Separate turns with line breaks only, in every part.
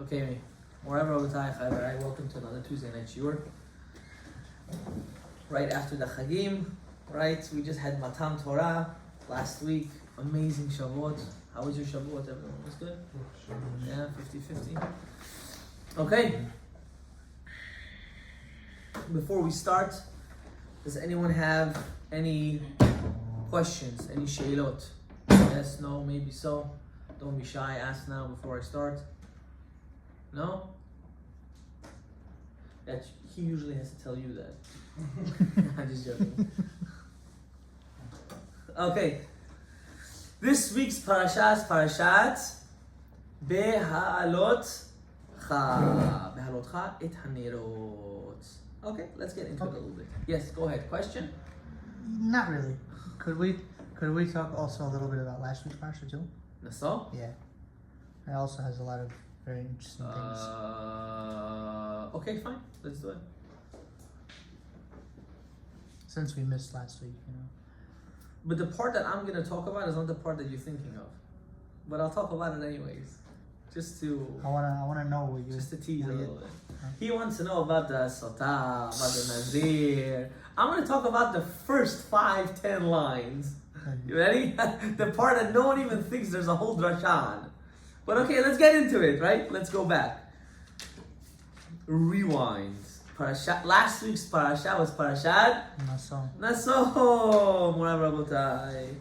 Okay, wherever I welcome to another Tuesday night shiur. Right after the Chagim, right? We just had Matan Torah last week. Amazing Shavuot. How was your Shavuot? Everyone was good? Yeah, 50-50. Okay. Before we start, does anyone have any questions? Any sheilot? Yes, no, maybe so. Don't be shy. Ask now before I start. No? That he usually has to tell you that. I'm just joking. Okay. This week's parasha is Parashat Behalotcha. Behalotcha et hanerot. Okay, let's get into it a little bit. Yes, go ahead. Question?
Not really. Could we talk also a little bit about last week's parasha too?
Nassau?
Yeah. It also has a lot of very interesting things.
Okay, fine. Let's do it.
Since we missed last week,
But the part that I'm going to talk about is not the part that you're thinking of. But I'll talk about it anyways. Just to...
I wanna know what you...
Just to tease a little bit.
Huh?
He wants to know about the Sotah, about the Nazir. I'm going to talk about the first 5-10 lines. You ready? The part that no one even thinks there's a whole drasha on. But okay, let's get into it, right? Let's go back. Rewind. Parashat. Last week's parasha was Parashat Naso. Morav Rabotai.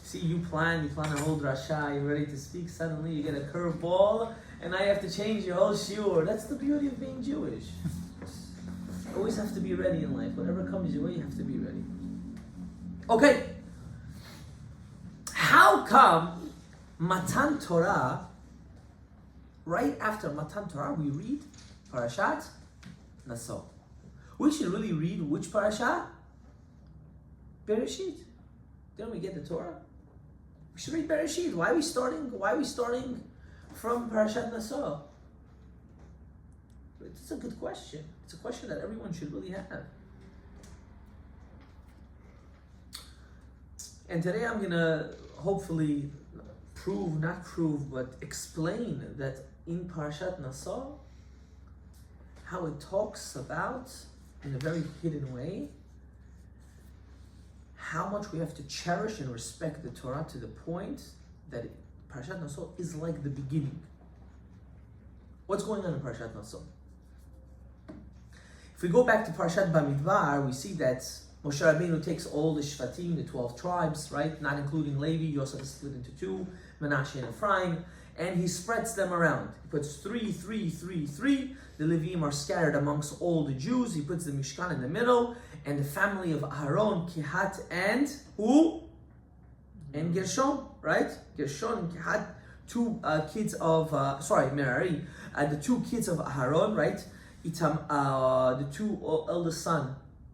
See, you plan a whole drasha, you're ready to speak, suddenly you get a curveball, and now you have to change your whole shiur. That's the beauty of being Jewish. You always have to be ready in life. Whatever comes your way, you have to be ready. Okay. How come Matan Torah, right after Matan Torah, we read Parashat Naso? We should really read which parasha? Bereshit. Didn't we get the Torah? We should read Bereshit. Why are we starting from Parashat Naso? It's a good question. It's a question that everyone should really have. And today I'm gonna hopefully explain that in Parashat Naso, how it talks about, in a very hidden way, how much we have to cherish and respect the Torah to the point that Parashat Naso is like the beginning. What's going on in Parashat Naso? If we go back to Parashat Bamidbar, we see that Moshe Rabbeinu takes all the Shvatim, the 12 tribes, right? Not including Levi. Yosef is split into two, Menashe and Ephraim, and he spreads them around. He puts 3, 3, 3, 3. The Levim are scattered amongst all the Jews. He puts the Mishkan in the middle, and the family of Aaron, Kehat, and who? And Gershon, right? Gershon and Kehat, two kids of, Merari, the two kids of Aaron, right? The two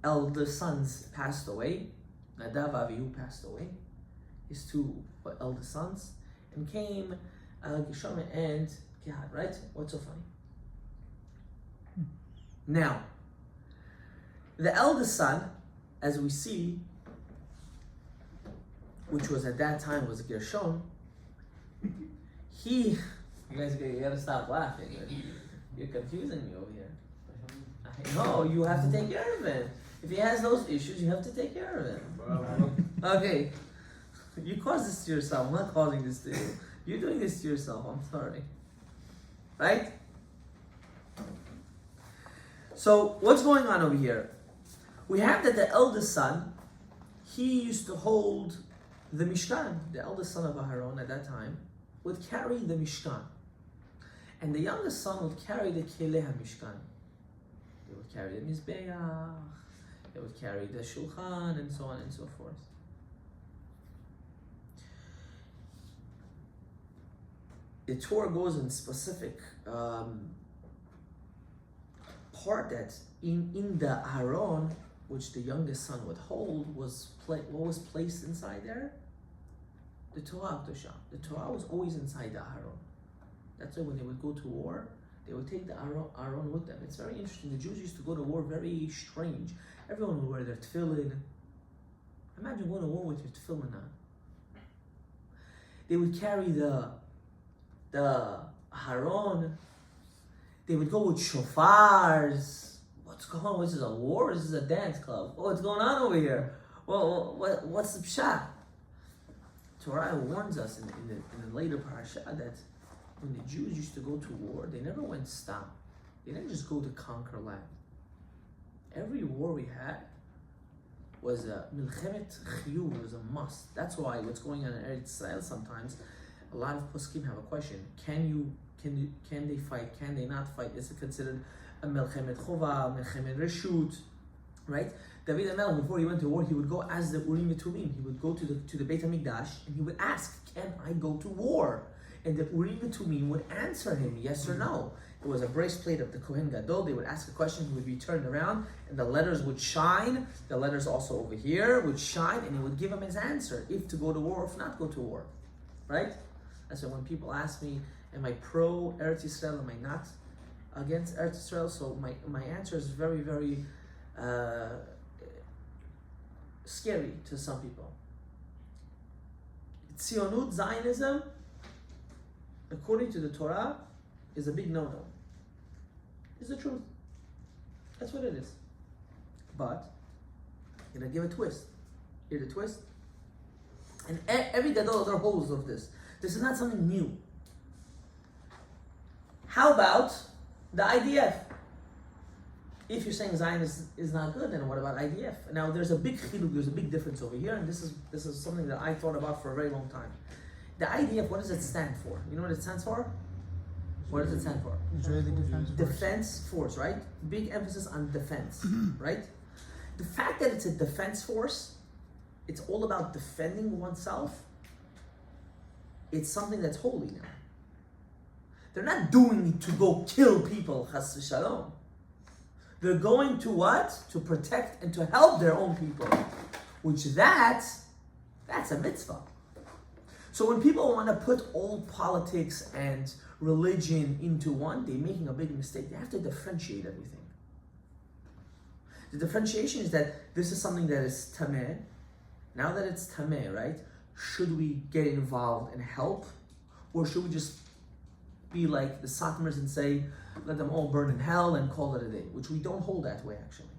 elder sons passed away. Nadav, Avihu passed away. His two elder sons. And came Gershon and Kehat, right? What's so funny? Now, the eldest son, as we see, which was at that time was Gershon, you gotta stop laughing. You're confusing me over here. No, you have to take care of it. If he has those issues, you have to take care of it. Okay. You caused this to yourself. I'm not causing this to you. You're doing this to yourself. I'm sorry. Right? So, what's going on over here? We have that the eldest son, he used to hold the Mishkan. The eldest son of Aharon at that time would carry the Mishkan. And the youngest son would carry the Keleh HaMishkan. They would carry the Mizbeach, they would carry the Shulchan, and so on and so forth. The Torah goes in specific part that in the Aharon, which the youngest son would hold, what was placed inside there? The Torah Kedusha. The Torah was always inside the Aharon. That's why when they would go to war, they would take the Aharon with them. It's very interesting. The Jews used to go to war very strange. Everyone would wear their tefillin. Imagine going to war with your tefillin on. They would carry the Aharon They would go with shofars. What's going on? This is a war? This is a dance club. What's going on over here? Well, what's the pshat? Torah warns us in the later parasha that when the Jews used to go to war, they never went stam. They didn't just go to conquer land. Every war we had was a milchemet chiyuv, was a must. That's why what's going on in Eretz Israel sometimes, a lot of poskim have a question: Can they fight? Can they not fight? Is it considered a milchemet chova, milchemet reshut? Right? David HaMelech, before he went to war, he would go as the Urim V'Tumim. He would go to the Beit HaMikdash and he would ask, "Can I go to war?" And the Urim V'Tumim would answer him, yes or no. It was a breastplate of the Kohen Gadol. They would ask a question, he would be turned around, and the letters would shine. The letters also over here would shine, and he would give him his answer, if to go to war or if not go to war. Right? And so when people ask me, am I pro Eretz Yisrael, am I not against Eretz Yisrael? So my answer is very, very scary to some people. Tzionut, Zionism, according to the Torah, is a big no-no. It's the truth. That's what it is. But I'm gonna give a twist. Hear the twist? And every gadol there holds of this. This is not something new. How about the IDF? If you're saying Zion is not good, then what about IDF? Now there's a big chiluk, there's a big difference over here, and this is something that I thought about for a very long time. The IDF, what does it stand for? You know what it stands for? What does it stand for?
Israeli Defense Force.
Defense Force, right? Big emphasis on defense, right? The fact that it's a defense force, it's all about defending oneself. It's something that's holy now. They're not doing it to go kill people, chas v'shalom. They're going to what? To protect and to help their own people. Which that's a mitzvah. So when people want to put all politics and religion into one, they're making a big mistake. They have to differentiate everything. The differentiation is that this is something that is tameh. Now that it's tameh, right? Should we get involved and help? Or should we just be like the Satmars and say, let them all burn in hell and call it a day? Which we don't hold that way, actually.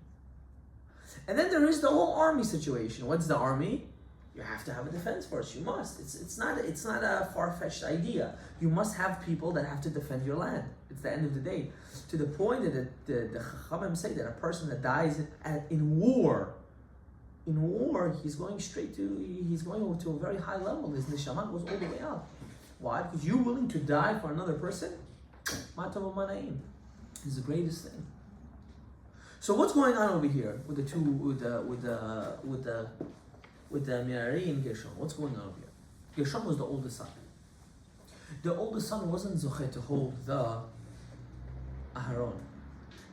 And then there is the whole army situation. What's the army? You have to have a defense force. You must. It's not a far-fetched idea. You must have people that have to defend your land. It's the end of the day. To the point that the Chachamim say that a person that dies in war, he's going to a very high level. His neshama goes all the way up. Why? Because you're willing to die for another person. Matav u'mana'im is the greatest thing. So what's going on over here with the Merari and Gershon? What's going on over here? Gershon was the oldest son. The oldest son wasn't zoche to hold the Aharon.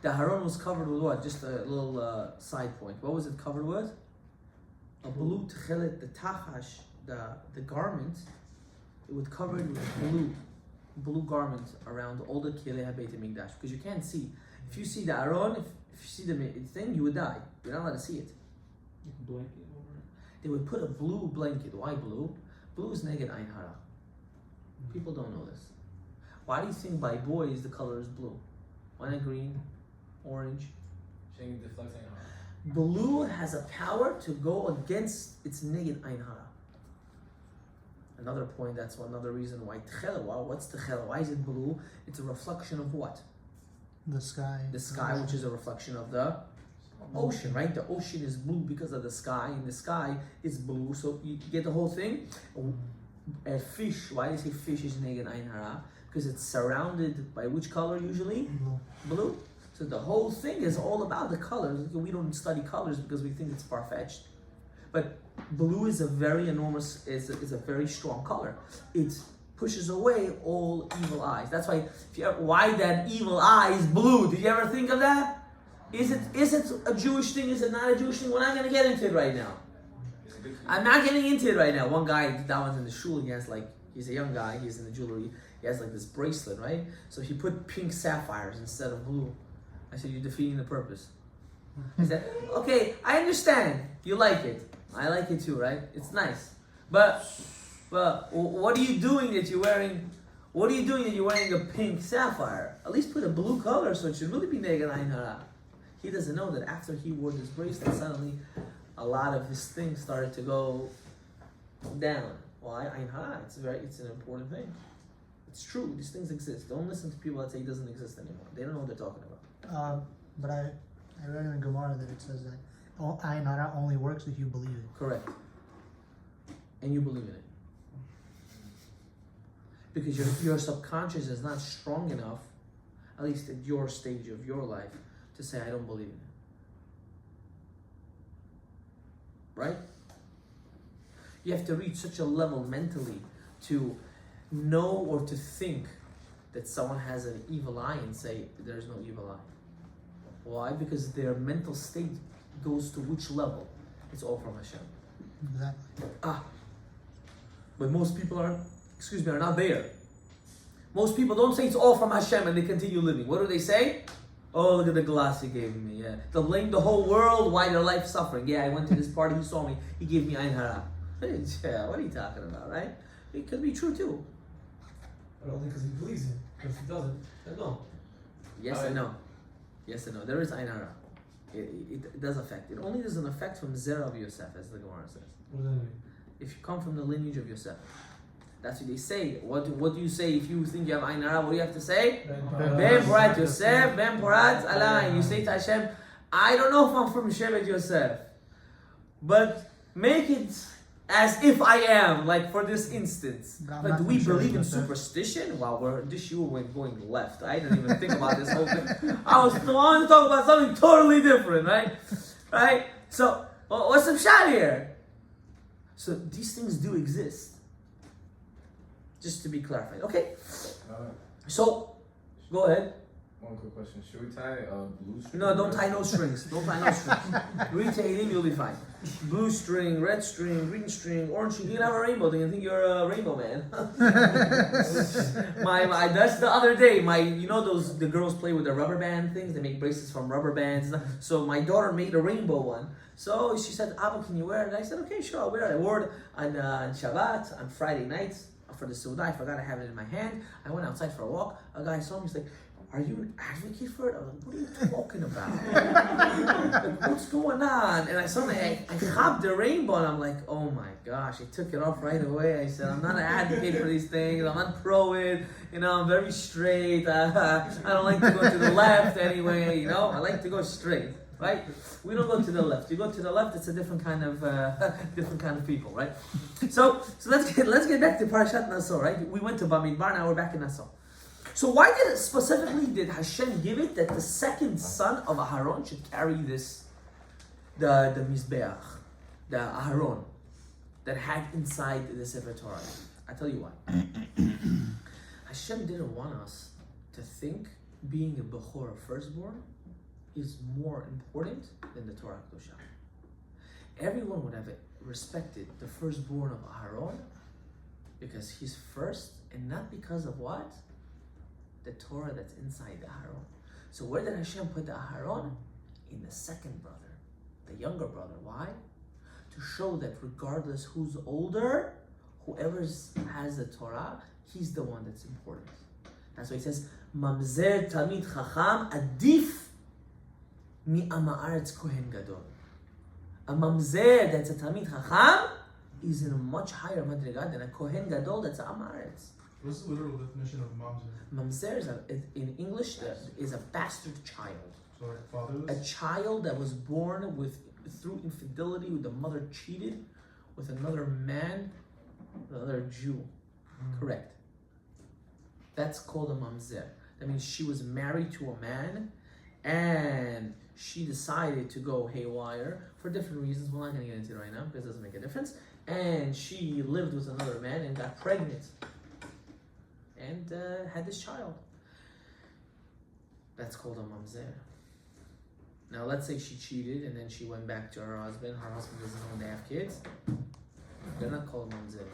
The Aharon was covered with what? Just a little side point. What was it covered with? A blue tchelet, the tachash, the garment. It was covered with a blue garment around all the Kilei HaBeit HaMikdash, because you can't see. If you see the Aron, if you see the thing, you would die. You're not allowed to see it.
Blanket over it.
They would put a blue blanket. Why blue? Blue is neged ein hara. People don't know this. Why do you think by boys the color is blue? Why not green, orange?
Showing deflecting on.
Blue has a power to go against its neged ein hara. Another point, that's another reason why tchela. What's tchela? Why is it blue? It's a reflection of what?
The sky.
The sky, which is a reflection of the ocean, right? The ocean is blue because of the sky, and the sky is blue. So you get the whole thing. A fish, why do you say fish is neged ein hara? Because it's surrounded by which color usually?
Blue.
Blue. So the whole thing is all about the colors. We don't study colors because we think it's far-fetched. But blue is a very enormous, is a very strong color. It pushes away all evil eyes. That's why, why that evil eye is blue. Did you ever think of that? Is it a Jewish thing? Is it not a Jewish thing? We're not going to get into it right now. I'm not getting into it right now. One guy, that one's in the shul, he's a young guy, he's in the jewelry, he has like this bracelet, right? So he put pink sapphires instead of blue. I said, you're defeating the purpose. He said, okay, I understand. You like it. I like it too, right? It's nice. But what are you doing that you're wearing What are you doing that you're wearing a pink sapphire? At least put a blue color so it should really be neged ayin hara. He doesn't know that after he wore this bracelet, suddenly a lot of his things started to go down. Why? Ayin hara. It's an important thing. It's true. These things exist. Don't listen to people that say it doesn't exist anymore. They don't know what they're talking about.
But I read in the Gemara that it says that ayin hara only works if you believe it.
Correct. And you believe in it. Because your subconscious is not strong enough, at least at your stage of your life, to say, I don't believe in it. Right? You have to reach such a level mentally to know or to think that someone has an evil eye and say, there's no evil eye. Why? Because their mental state goes to which level? It's all from Hashem.
Exactly.
But most people are not there. Most people don't say it's all from Hashem and they continue living. What do they say? Oh, look at the glass he gave me. Yeah. They'll blame the whole world why their life's suffering. Yeah, I went to this party, he saw me, he gave me ayin hara. Yeah, what are you talking about, right? It could be true too.
But only because he believes in it. But if he doesn't, then no.
Yes and no. Yes and no. There is ayin hara. It does affect. It only doesn't affect from Zerah of Yosef, as the Gemara says.
What does that mean?
If you come from the lineage of Yosef. That's what they say. What do you say if you think you have ayin hara? What do you have to say? Ben Porat Yosef, Ben Porat Alai. You say to Hashem, I don't know if I'm from Shevet Yosef, but make it as if I am, like for this instance. But do we believe in superstition? Wow, this year we're going left. I didn't even think about this whole thing. I want to talk about something totally different, right? Right? So, what's the shot here? So these things do exist. Just to be clarified. Okay. So, go ahead.
One quick question. Should we tie blue string?
No, don't tie no strings. Don't tie no strings. Read Tehillim, you'll be fine. Blue string, red string, green string, orange string. You can have a rainbow. Do you think you're a rainbow man? That's the other day. The girls play with the rubber band things. They make bracelets from rubber bands. So my daughter made a rainbow one. So she said, Abba, can you wear it? And I said, okay, sure, I'll wear it. I wore it on Shabbat, on Friday nights. For the Suda, I forgot I have it in my hand. I went outside for a walk. A guy saw me. He's like, "Are you an advocate for it?" I was like, "What are you talking about? Like, what's going on?" And I saw I hopped the rainbow, and I'm like, "Oh my gosh!" I took it off right away. I said, "I'm not an advocate for these things. I'm not pro it. I'm very straight. I don't like to go to the left anyway. I like to go straight." Right? We don't go to the left. You go to the left, it's a different kind of people, right? So let's get back to Parashat Naso, right? We went to Bamidbar, now we're back in Naso. So why did Hashem give it that the second son of Aharon should carry this, the Mizbeach, the Aharon, that had inside the Sefer Torah? I tell you why. Hashem didn't want us to think being a Bechor, a firstborn, is more important than the Torah Kedusha. Everyone would have respected the firstborn of Aharon because he's first, and not because of what? The Torah that's inside the Aharon. So where did Hashem put the Aharon? In the second brother, the younger brother. Why? To show that regardless who's older, whoever has the Torah, he's the one that's important. That's why he says, Mamzer Talmid Chacham Adif Mi Ama'aretz Kohen Gadol. A mamzer that's a Talmid Chacham is in a much higher madriga than a Kohen Gadol that's a Amaretz.
What's the literal definition of mamzer?
Mamzer in English is a bastard child.
So like fatherless?
A child that was born through infidelity, with the mother cheated with another man, another Jew. Correct. That's called a mamzer. That means she was married to a man and she decided to go haywire for different reasons. We're not going to get into it right now because it doesn't make a difference. And she lived with another man and got pregnant and had this child. That's called a mamzer. Now let's say she cheated and then she went back to her husband. Her husband doesn't know they have kids. They're not called mamzer.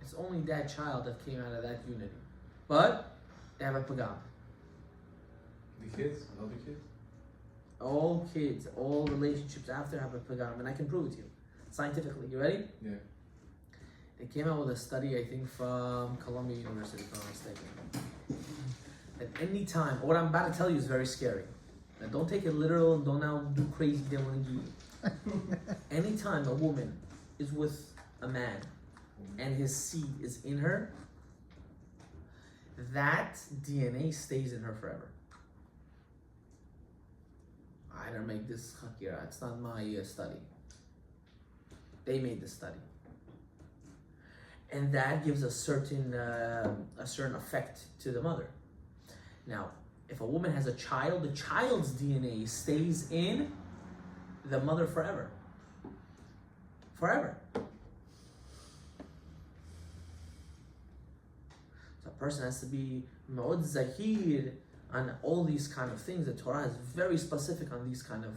It's only that child that came out of that unity. But they have a pagam.
The kids? Other kids?
All kids, all relationships after have a pagam, and I can prove it to you scientifically. You ready?
Yeah.
They came out with a study, I think, from Columbia University, if I'm not mistaken. At any time, what I'm about to tell you is very scary. Now, don't take it literal and don't now do crazy demonology. Anytime a woman is with a man and his seed is in her, that DNA stays in her forever. I didn't make this hakira. It's not my study. They made the study, and that gives a certain effect to the mother. Now, if a woman has a child, the child's DNA stays in the mother forever. Forever. So a person has to be ma'od zahir on all these kind of things. The Torah is very specific on these kind of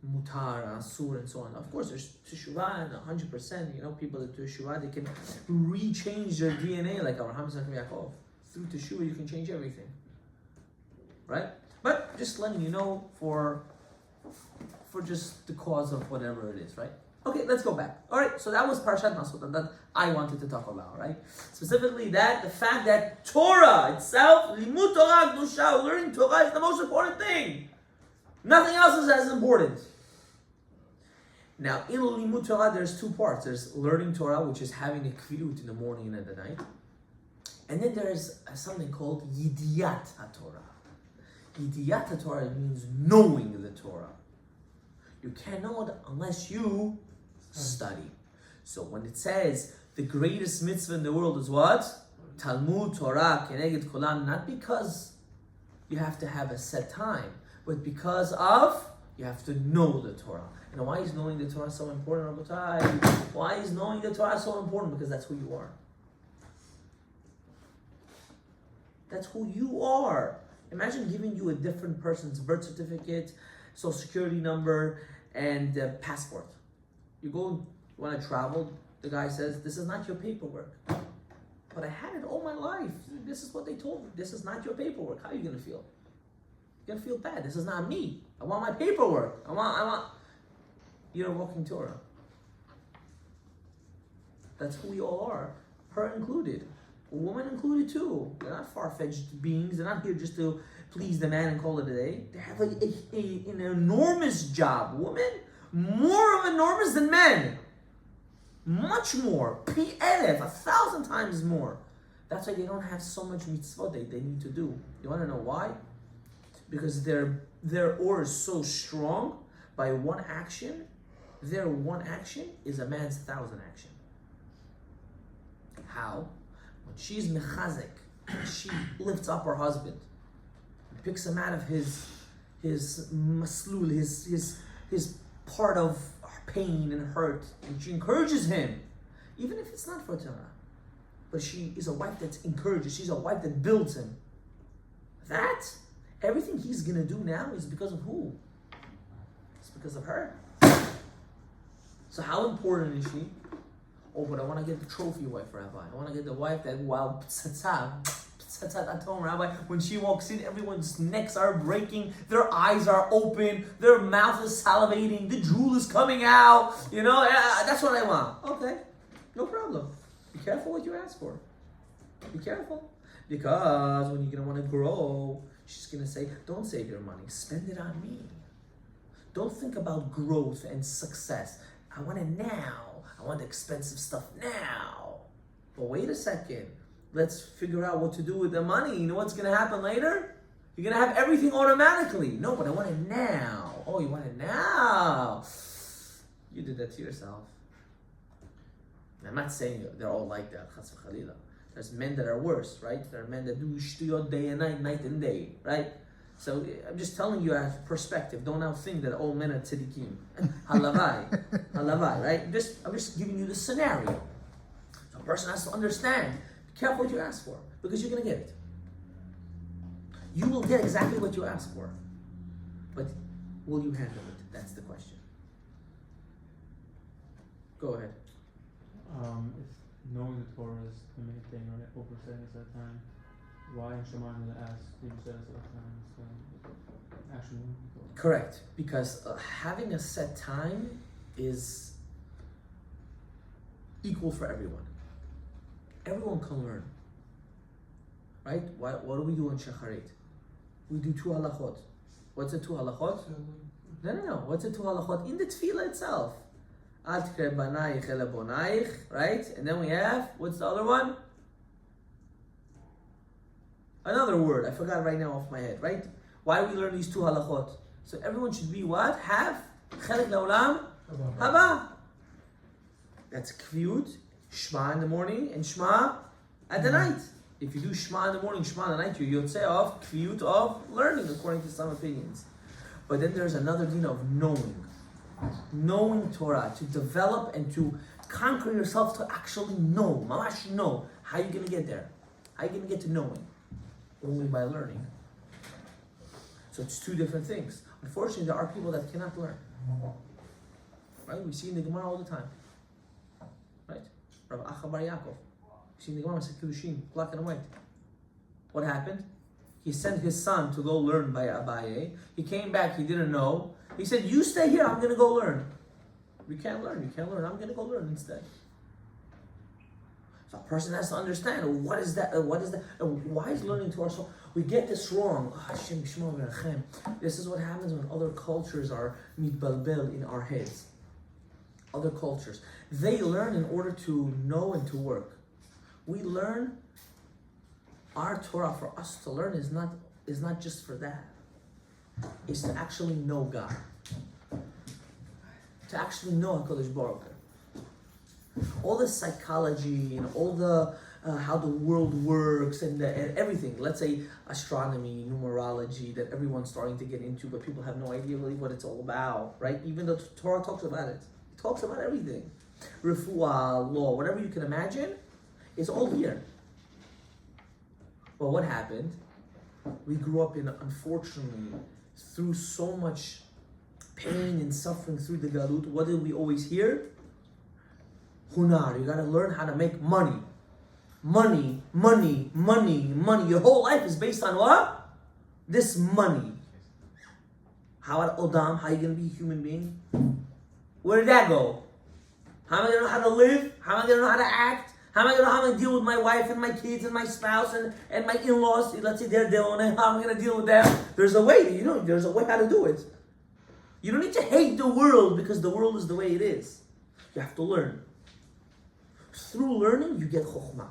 mutar, asur, and so on. Of course, there's teshuvah and 100%. People that do teshuvah, they can rechange their DNA like Abraham and Yaakov. Through teshuvah, you can change everything, right? But just letting you know for just the cause of whatever it is, right? Okay, let's go back. All right, so that was Parashat Masot that I wanted to talk about, right? Specifically the fact that Torah itself, limud Torah kedusha, learning Torah is the most important thing. Nothing else is as important. Now, in limud Torah, there's two parts. There's learning Torah, which is having a kviyut in the morning and at the night. And then there's something called Yidiyat HaTorah. Yidiyat HaTorah means knowing the Torah. You can't know it unless you study. So when it says the greatest mitzvah in the world is what? Talmud Torah keneged kolam, not because you have to have a set time, but because of you have to know the Torah. And why is knowing the Torah so important, Rabotai? Why is knowing the Torah so important? Because that's who you are. That's who you are. Imagine giving you a different person's birth certificate, social security number, and passport. You go, you want to travel, the guy says, this is not your paperwork. But I had it all my life. This is what they told me. This is not your paperwork. How are you going to feel? You're going to feel bad. This is not me. I want my paperwork. I want. You're a walking Torah. That's who we all are. Her included. Women included too. They're not far-fetched beings. They're not here just to please the man and call it a day. They have an enormous job. Women, more of enormous than men. Much more. P-elef, 1,000 times more. That's why they don't have so much mitzvot they need to do. You want to know why? Because their aura is so strong. By one action, their one action is a man's 1,000 action. How? When she's mechazek, she lifts up her husband, picks him out of his maslul, his part of pain and hurt, and she encourages him, even if it's not for Torah. But she is a wife that encourages. She's a wife that builds him. That everything he's gonna do now is because of who? It's because of her. So how important is she? Oh, but I want to get the trophy wife, Rabbi. I want to get the wife that, wow, ptsatzat at home, Rabbi. When she walks in, everyone's necks are breaking, their eyes are open, their mouth is salivating, the drool is coming out. That's what I want. Okay, no problem. Be careful what you ask for. Be careful. Because when you're going to want to grow, she's going to say, don't save your money, spend it on me. Don't think about growth and success. I want it now. I want the expensive stuff now. But wait a second. Let's figure out what to do with the money. You know what's going to happen later? You're going to have everything automatically. No, but I want it now. Oh, you want it now. You did that to yourself. I'm not saying they're all like that. There's men that are worse, right? There are men that do shtuyot day and night and day, right? So I'm just telling you as perspective. Don't now think that all men are tzaddikim. Halavai, right? I'm just giving you the scenario. So a person has to understand. Be careful what you ask for, because you're going to get it. You will get exactly what you ask for. But will you handle it? That's the question. Go ahead.
If knowing the Torah is the main thing, right? Over setting aside time. Why in Shemaim did it ask you to set aside time? Actually,
correct, because having a set time is equal for everyone. Everyone can learn. Right? What do we do in Shacharit? We do 2 halachot. What's the 2 halachot? No. What's the 2 halachot? In the tefillah itself. Al tikre banayich ele bonayich, right? And then we have, what's the other one? Another word, I forgot right now off my head, right? Why do we learn these 2 halachot? So everyone should be what? Have chelek la'olam haba. That's kviyut, shma in the morning, and shma at the night. If you do shma in the morning, shma at the night, you're yotzei of kviyut of learning, according to some opinions. But then there's another din of knowing Torah, to develop and to conquer yourself to actually know, mamash know. How are you going to get there? How are you going to get to knowing? Only by learning. So it's 2 different things. Unfortunately, there are people that cannot learn. Right? We see in the Gemara all the time. Right? Rav Acha Bar Yaakov. We see in the Gemara, Kiddushin, black and white. What happened? He sent his son to go learn by Abaye. He came back, he didn't know. He said, you stay here, I'm going to go learn. You can't learn, I'm going to go learn instead. So a person has to understand, what is that, why is learning Torah so, we get this wrong. This is what happens when other cultures are mitbalbel in our heads. Other cultures. They learn in order to know and to work. We learn, our Torah for us to learn is not just for that. It's to actually know God. To actually know HaKadosh Baruch Hu. All the psychology and all the how the world works and everything. Let's say astronomy, numerology that everyone's starting to get into, but people have no idea really what it's all about, right? Even though the Torah talks about it. It talks about everything. Refuah, law, whatever you can imagine, it's all here. But what happened? We grew up in, unfortunately, through so much pain and suffering through the galut. What did we always hear? Hunar, you gotta learn how to make money. Money. Your whole life is based on what? This money. How about Odam? How are you gonna be a human being? Where did that go? How am I gonna know how to live? How am I gonna know how to act? How am I gonna know how to deal with my wife and my kids and my spouse and my in-laws? Let's say they're dealing with it. How am I gonna deal with them? There's a way, there's a way how to do it. You don't need to hate the world because the world is the way it is. You have to learn. Through learning, you get chokhmah.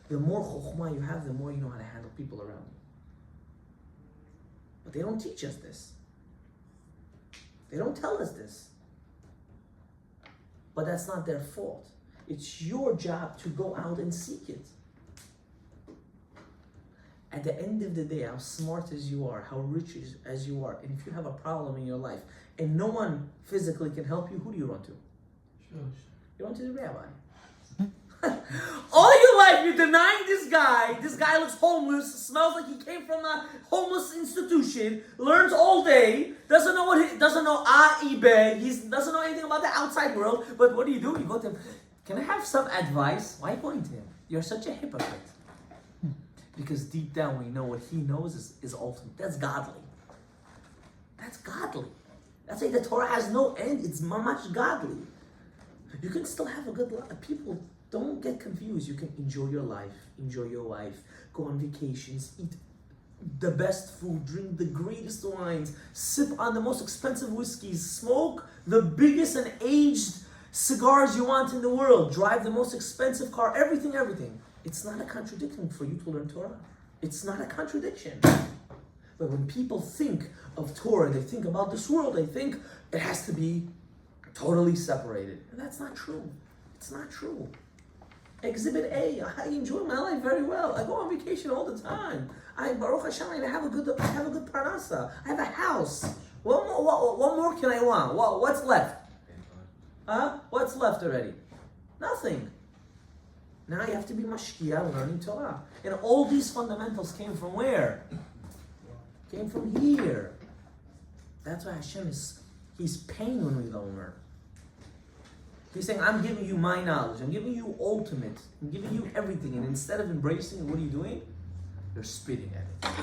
The more chokhmah you have, the more you know how to handle people around you. But they don't teach us this. They don't tell us this. But that's not their fault. It's your job to go out and seek it. At the end of the day, how smart as you are, how rich as you are, and if you have a problem in your life, and no one physically can help you, who do you run to? You run to the rabbi. All your life you're denying this guy. This guy looks homeless, smells like he came from a homeless institution, learns all day, doesn't know eBay, he doesn't know anything about the outside world. But what do? You go to him. Can I have some advice? Why are you going to him? You're such a hypocrite. Because deep down we know what he knows is ultimate. That's godly. That's godly. That's why the Torah has no end. It's mamash godly. You can still have a good life. People, don't get confused. You can enjoy your life, enjoy your wife, go on vacations, eat the best food, drink the greatest wines, sip on the most expensive whiskeys, smoke the biggest and aged cigars you want in the world, drive the most expensive car, everything. It's not a contradiction for you to learn Torah. It's not a contradiction. But when people think of Torah, they think about this world, they think it has to be totally separated. And that's not true. It's not true. Exhibit A, I enjoy my life very well. I go on vacation all the time. Baruch Hashem, I have a good parnasa. I have a house. What more can I want? What's left? What's left already? Nothing. Now you have to be mashkiya learning Torah. And all these fundamentals came from where? Came from here. That's why Hashem He's paying when we don't learn. He's saying, I'm giving you my knowledge. I'm giving you ultimate. I'm giving you everything. And instead of embracing it, what are you doing? You're spitting at it.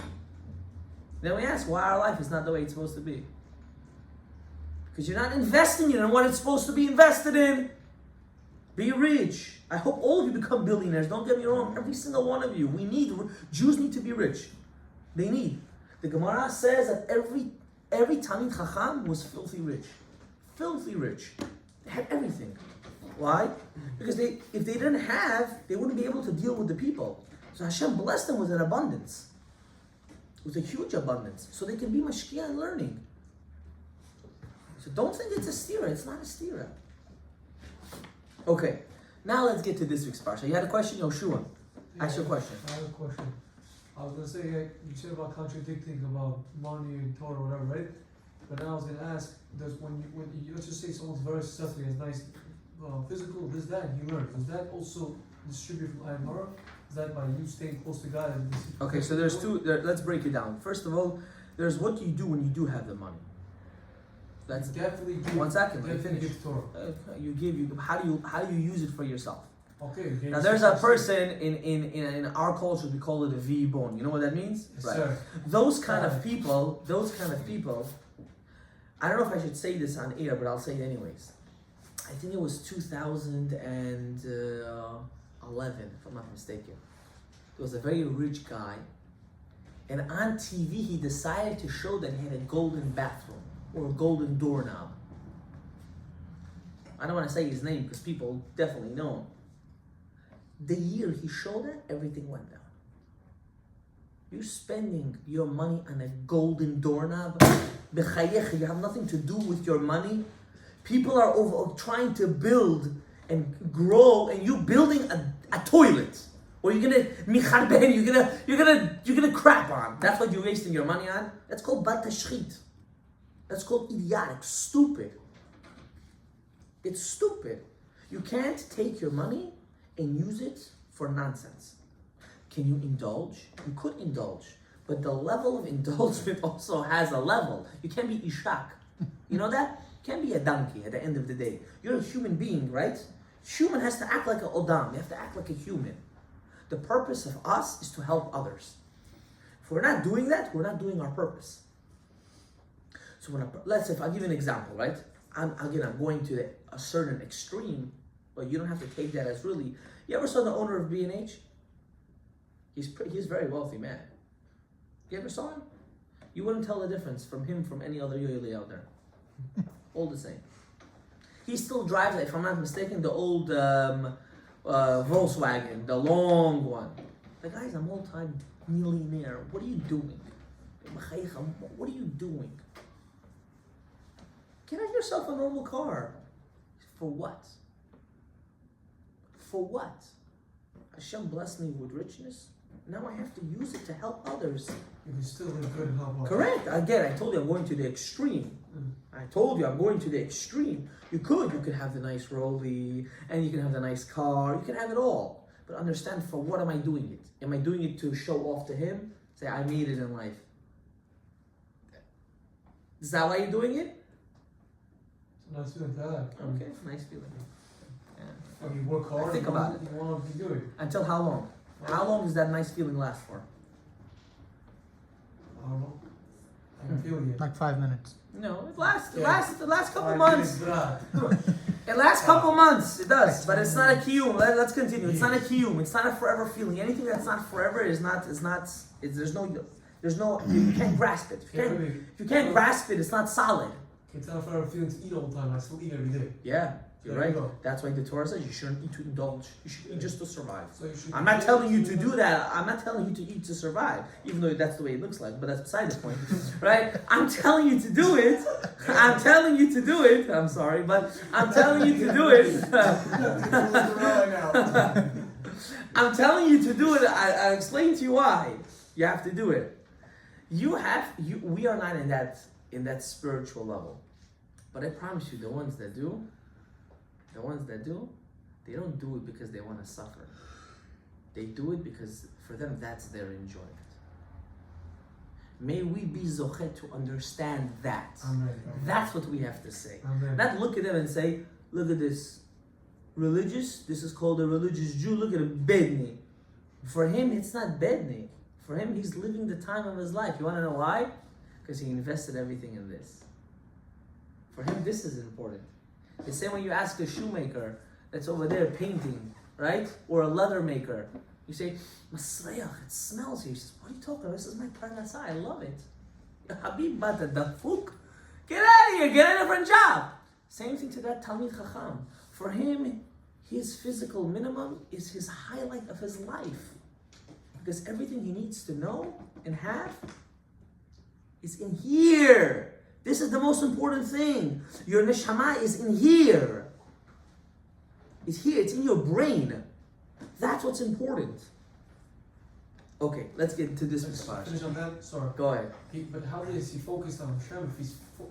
Then we ask why our life is not the way it's supposed to be. Because you're not investing in what it's supposed to be invested in. Be rich. I hope all of you become billionaires. Don't get me wrong. Every single one of you. Jews need to be rich. They need. The Gemara says that every Talmid Chacham was filthy rich. Filthy rich. They had everything. Why? Because if they didn't have, they wouldn't be able to deal with the people. So Hashem blessed them with an abundance. It was a huge abundance. So they can be mashkiah and learning. So don't think it's a stira. It's not a stira. Okay. Now let's get to this week's parsha. You had a question, Yoshua? Ask your question.
I have a question. I was going to say, you said about contradicting about money and Torah or whatever, right? But now I was going to ask, when you let's just say someone's very successful, has nice physical, this, that, and he learns. Does that also distribute from Ayamara? Is that by you staying close to God? And
Okay, so there's two. Let's break it down. First of all, there's what do you do when you do have the money. That's
definitely give.
1 second. Let me
Definitely
finish.
give Torah.
You how do you use it for yourself?
Okay.
Now there's a person in our culture, we call it a V-bone. You know what that means?
Yes,
Right.
sir.
Those kind of people. I don't know if I should say this on air, but I'll say it anyways. I think it was 2011, if I'm not mistaken. There was a very rich guy, and on TV he decided to show that he had a golden bathroom or a golden doorknob. I don't want to say his name because people definitely know him. The year he showed it, everything went down. You're spending your money on a golden doorknob. B'chayech, you have nothing to do with your money. People are trying to build and grow, and you building a toilet, or you're gonna crap on. That's what you're wasting your money on. That's called bat tashchit. That's called idiotic, stupid. It's stupid. You can't take your money and use it for nonsense. Can you indulge? You could indulge, but the level of indulgement also has a level. You can't be ishak. You know that? You can't be a donkey at the end of the day. You're a human being, right? Human has to act like an odam. You have to act like a human. The purpose of us is to help others. If we're not doing that, we're not doing our purpose. So let's say, if I'll give you an example, right? I'm going to a certain extreme, but you don't have to take that as really. You ever saw the owner of B&H? He's a very wealthy man. You ever saw him? You wouldn't tell the difference from him from any other yoeli out there. All the same. He still drives, if I'm not mistaken, the old Volkswagen, the long one. The guy's a multi-millionaire. What are you doing? What are you doing? Get yourself a normal car. For what? For what? Hashem blessed me with richness. Now I have to use it to help others.
You can still live good and help others.
Correct. Again, I told you I'm going to the extreme. I told you I'm going to the extreme. You could have the nice Rollie, and you can have the nice car. You can have it all. But understand, for what am I doing it? Am I doing it to show off to him? Say, I made it in life. Is that why you're doing it?
It's a nice feeling to have.
Okay, nice feeling. Yeah.
When you work hard,
Think about it.
You want to be good.
Until how long? How long does that nice feeling last for?
I don't know. I can feel you.
Like 5 minutes.
No, it lasts.
Yeah.
The last couple
5
months.
minutes,
It lasts couple months. It does, but it's not a kiyum. Let's continue. It's not a kiyum. It's not a forever feeling. Anything that's not forever is not. There's no. You can't grasp it. If you can't grasp it, it's not solid.
It's not forever feeling to eat all the time. I still eat every day.
Yeah, you're
There you
right.
go.
That's why the Torah says you shouldn't eat to indulge. You should eat just to survive.
So you should
I'm not telling you to do that. I'm not telling you to eat to survive, even though that's the way it looks like. But that's beside the point, right? I'm telling you to do it. I'm telling you to do it. I'm sorry, but I'm telling you to do it. I'm telling you to do it. I'll explain to you why. You have to do it. We are not in that spiritual level. But I promise you, the ones that do, they don't do it because they want to suffer. They do it because for them that's their enjoyment. May we be zoche to understand that.
Amen.
That's what we have to say.
Amen.
Not look at them and say, look at this religious, this is called a religious Jew, look at him, bedni. For him, it's not bedni. For him, he's living the time of his life. You want to know why? Because he invested everything in this. For him, this is important. The same way you ask a shoemaker, that's over there painting, right? Or a leather maker. You say, Masreach, it smells here. He says, what are you talking about? This is my parnasah, I love it. Habib bata dafuk. Get out of here, get a different job. Same thing to that Talmid Chacham. For him, his physical minimum is his highlight of his life. Because everything he needs to know and have is in here. This is the most important thing. Your neshama is in here. It's here, it's in your brain. That's what's important. Okay, let's get into this part.
Finish on that. Sorry.
Go ahead.
But how is he focused on Hashem?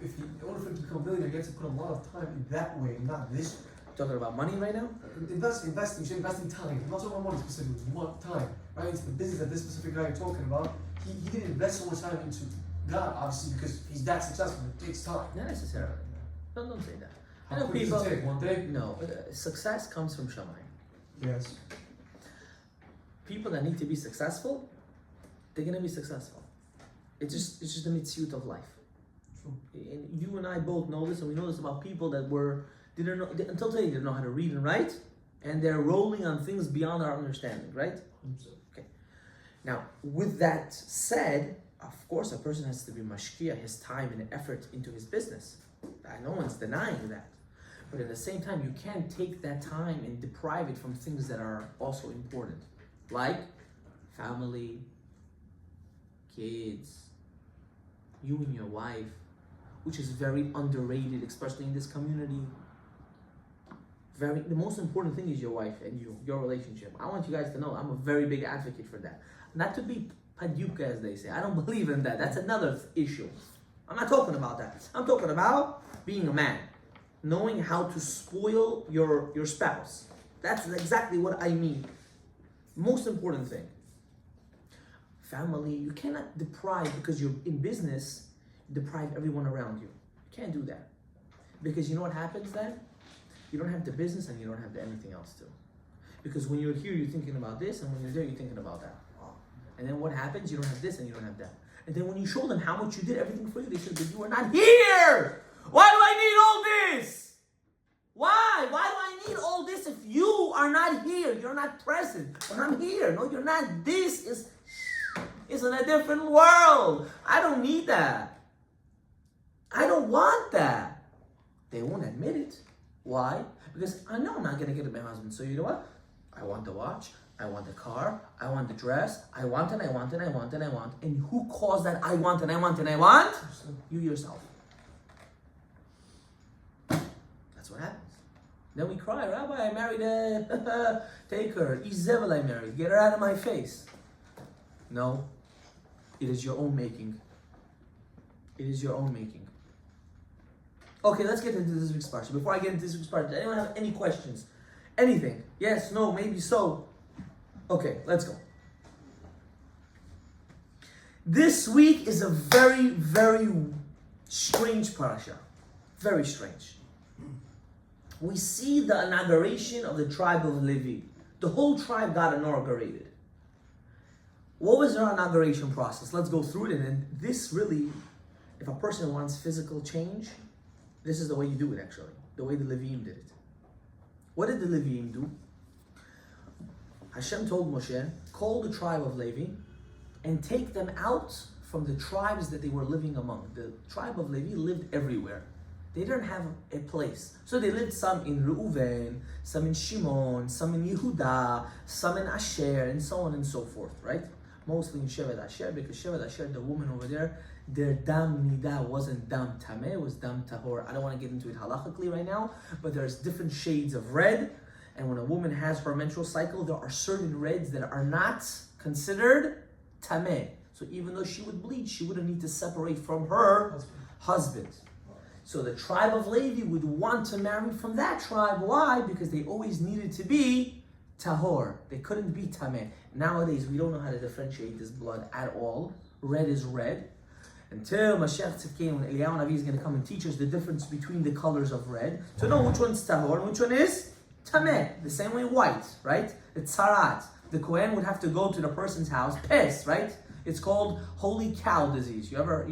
If he, in order for him to become a billionaire, he has to put a lot of time in that way, not this way.
Talking about money right now?
Investing, you should invest in time. I'm not talking about money specifically. You want time, right? Into the business that this specific guy you're talking about. He didn't invest so much time into God, obviously, because he's that successful. It takes time.
Not necessarily. No, don't say that. I
How
know
quick
people.
does it take? 1 day?
No, success comes from Shammai.
Yes.
People that need to be successful, they're gonna be successful. It's just the mitzvot of life.
True.
And you and I both know this, and we know this about people that didn't know until today. They didn't know how to read and write, and they're rolling on things beyond our understanding. Right? Okay. Now, with that said, of course, a person has to be mashkia, his time and effort into his business. No one's denying that. But at the same time, you can't take that time and deprive it from things that are also important, like family, kids, you and your wife, which is very underrated, especially in this community. The most important thing is your wife and your relationship. I want you guys to know I'm a very big advocate for that. Not to be padyuka, as they say. I don't believe in that. That's another issue. I'm not talking about that. I'm talking about being a man. Knowing how to spoil your spouse. That's exactly what I mean. Most important thing. Family, you cannot deprive, because you're in business, deprive everyone around you. You can't do that. Because you know what happens then? You don't have the business and you don't have anything else too. Because when you're here, you're thinking about this, and when you're there, you're thinking about that. And then what happens? You don't have this and you don't have that. And then when you show them how much you did everything for you, they said, but you are not here! Why do I need all this? Why? Why do I need all this if you are not here? You're not present. But I'm here. No, you're not. This is in a different world. I don't need that. I don't want that. They won't admit it. Why? Because I know I'm not going to get it my husband. So you know what? I want the watch. I want the car. I want the dress. I want and I want and I want and I want. And who caused that I want and I want and I want? You yourself. That's what happens. Then we cry, Rabbi, I married a take her. Izebel I married. Get her out of my face. No. It is your own making. It is your own making. Okay, let's get into this week's parsha. Before I get into this week's parsha, does anyone have any questions? Anything? Yes, no, maybe so. Okay, let's go. This week is a very, very strange parasha. Very strange. We see the inauguration of the tribe of Levi. The whole tribe got inaugurated. What was their inauguration process? Let's go through it. And this really, if a person wants physical change, this is the way you do it actually. The way the Leviim did it. What did the Leviim do? Hashem told Moshe, call the tribe of Levi and take them out from the tribes that they were living among. The tribe of Levi lived everywhere. They didn't have a place. So they lived some in Reuven, some in Shimon, some in Yehuda, some in Asher, and so on and so forth, right? Mostly in Shevet Asher, because Shevet Asher, the woman over there, their dam nida wasn't dam tameh, it was dam tahor. I don't want to get into it halachically right now, but there's different shades of red. And when a woman has her menstrual cycle, there are certain reds that are not considered tameh. So even though she would bleed, she wouldn't need to separate from her husband. So the tribe of Levi would want to marry from that tribe. Why? Because they always needed to be tahor. They couldn't be tameh. Nowadays, we don't know how to differentiate this blood at all. Red is red. Until Mashiach Tzidkenu, when Eliyahu Navi is going to come and teach us the difference between the colors of red, to know which one's tahor and which one is tameh. The same way white, right? It's tzarat. The Kohen would have to go to the person's house, pes, right? It's called holy cow disease. You ever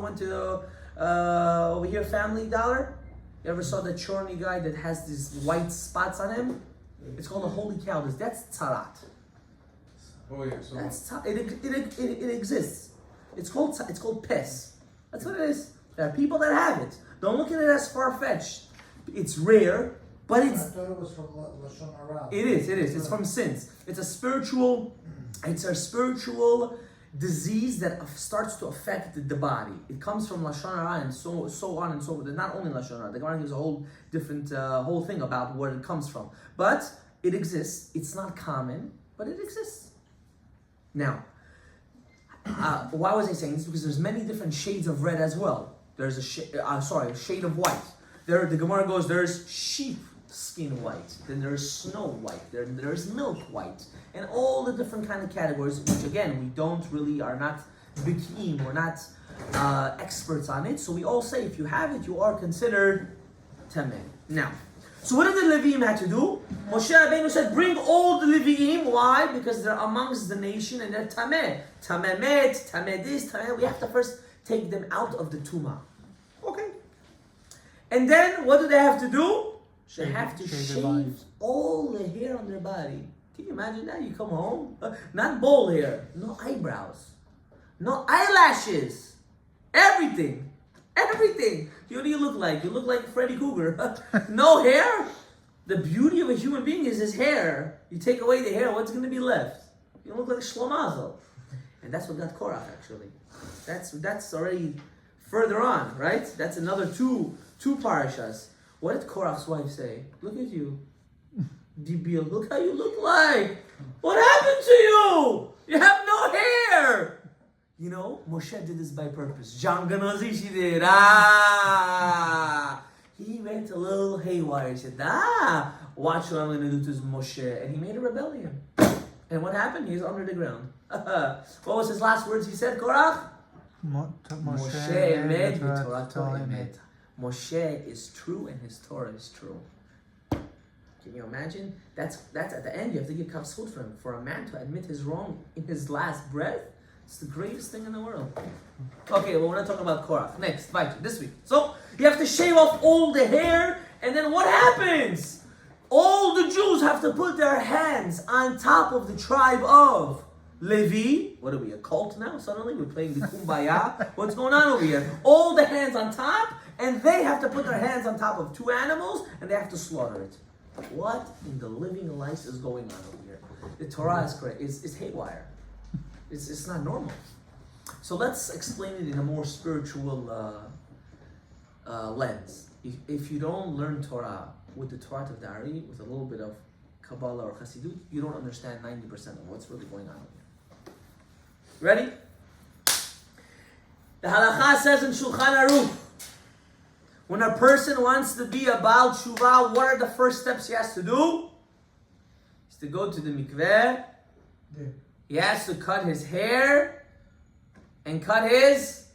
went to over here Family Dollar? You ever saw the chorny guy that has these white spots on him? It's called a holy cow. That's tzarat.
Oh yeah, so
It exists. It's called pes. That's what it is. There are people that have it. Don't look at it as far-fetched. It's rare, but
I
it's
thought it was from Lashon Hara.
it is. It's from sins. It's a spiritual disease that starts to affect the body. It comes from Lashon Hara and so on and so forth. Not only Lashon Hara. The Gemara gives a whole different whole thing about where it comes from. But it exists. It's not common, but it exists. Now, why was I saying this? Because there's many different shades of red as well. There's a shade of white. The Gemara goes, there's sheep skin white, then there's snow white, there's milk white, and all the different kind of categories, which again, we are not bikim, we're not experts on it, so we all say if you have it, you are considered tameh. Now, so what did the Leviim have to do? Moshe Rabbeinu said, bring all the Leviim. Why? Because they're amongst the nation and they're tameh. Tameh met, tameh this, tameh. We have to first take them out of the tumah. Okay. And then what do they have to do? They have to shave all the hair on their body. Can you imagine that? You come home, not bald hair, no eyebrows, no eyelashes, everything. Everything. What do you look like? You look like Freddy Krueger. No hair? The beauty of a human being is his hair. You take away the hair, what's going to be left? You look like Shlomazel. And that's what got Korach, actually. That's already further on, right? That's another two parashas. What did Korach's wife say? Look at you. Debil, look how you look like. What happened to you? You have no hair. You know, Moshe did this by purpose. She did. He went a little haywire. He said, watch what I'm going to do to Moshe. And he made a rebellion. And what happened? He's under the ground. What was his last words he said, Korach? Moshe emet v'torato emet. Moshe is true and his Torah is true. Can you imagine? That's at the end. You have to give kavsut for him. For a man to admit his wrong in his last breath, it's the greatest thing in the world. Okay, well, we're not talking about Korach. Next, this week. So, you have to shave off all the hair, and then what happens? All the Jews have to put their hands on top of the tribe of Levi. What are we, a cult now? Suddenly we're playing the Kumbaya. What's going on over here? All the hands on top, and they have to put their hands on top of two animals, and they have to slaughter it. What in the living life is going on over here? The Torah is haywire. It's not normal. So let's explain it in a more spiritual lens. If you don't learn Torah with the Torah of Dari, with a little bit of Kabbalah or Chassidut, you don't understand 90% of what's really going on here. Ready? The halakha says in Shulchan Aruch, when a person wants to be a Baal Tshuva, what are the first steps he has to do? Is to go to the mikveh. He has to cut his hair and cut his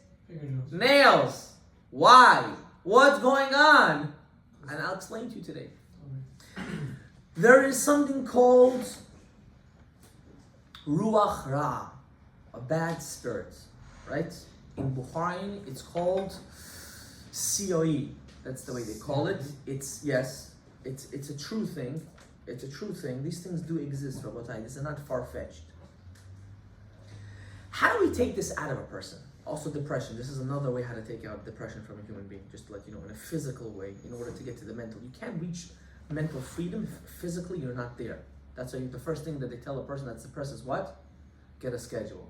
nails. Why? What's going on? And I'll explain to you today. There is something called Ruach Ra, a bad spirit, right? In Bukhari, it's called COE. That's the way they call it. It's a true thing. It's a true thing. These things do exist, Rabotai. This is not far-fetched. How do we take this out of a person? Also depression. This is another way how to take out depression from a human being. Just to let you know, in a physical way, in order to get to the mental. You can't reach mental freedom if physically you're not there. That's why the first thing that they tell a person that's depressed is what? Get a schedule.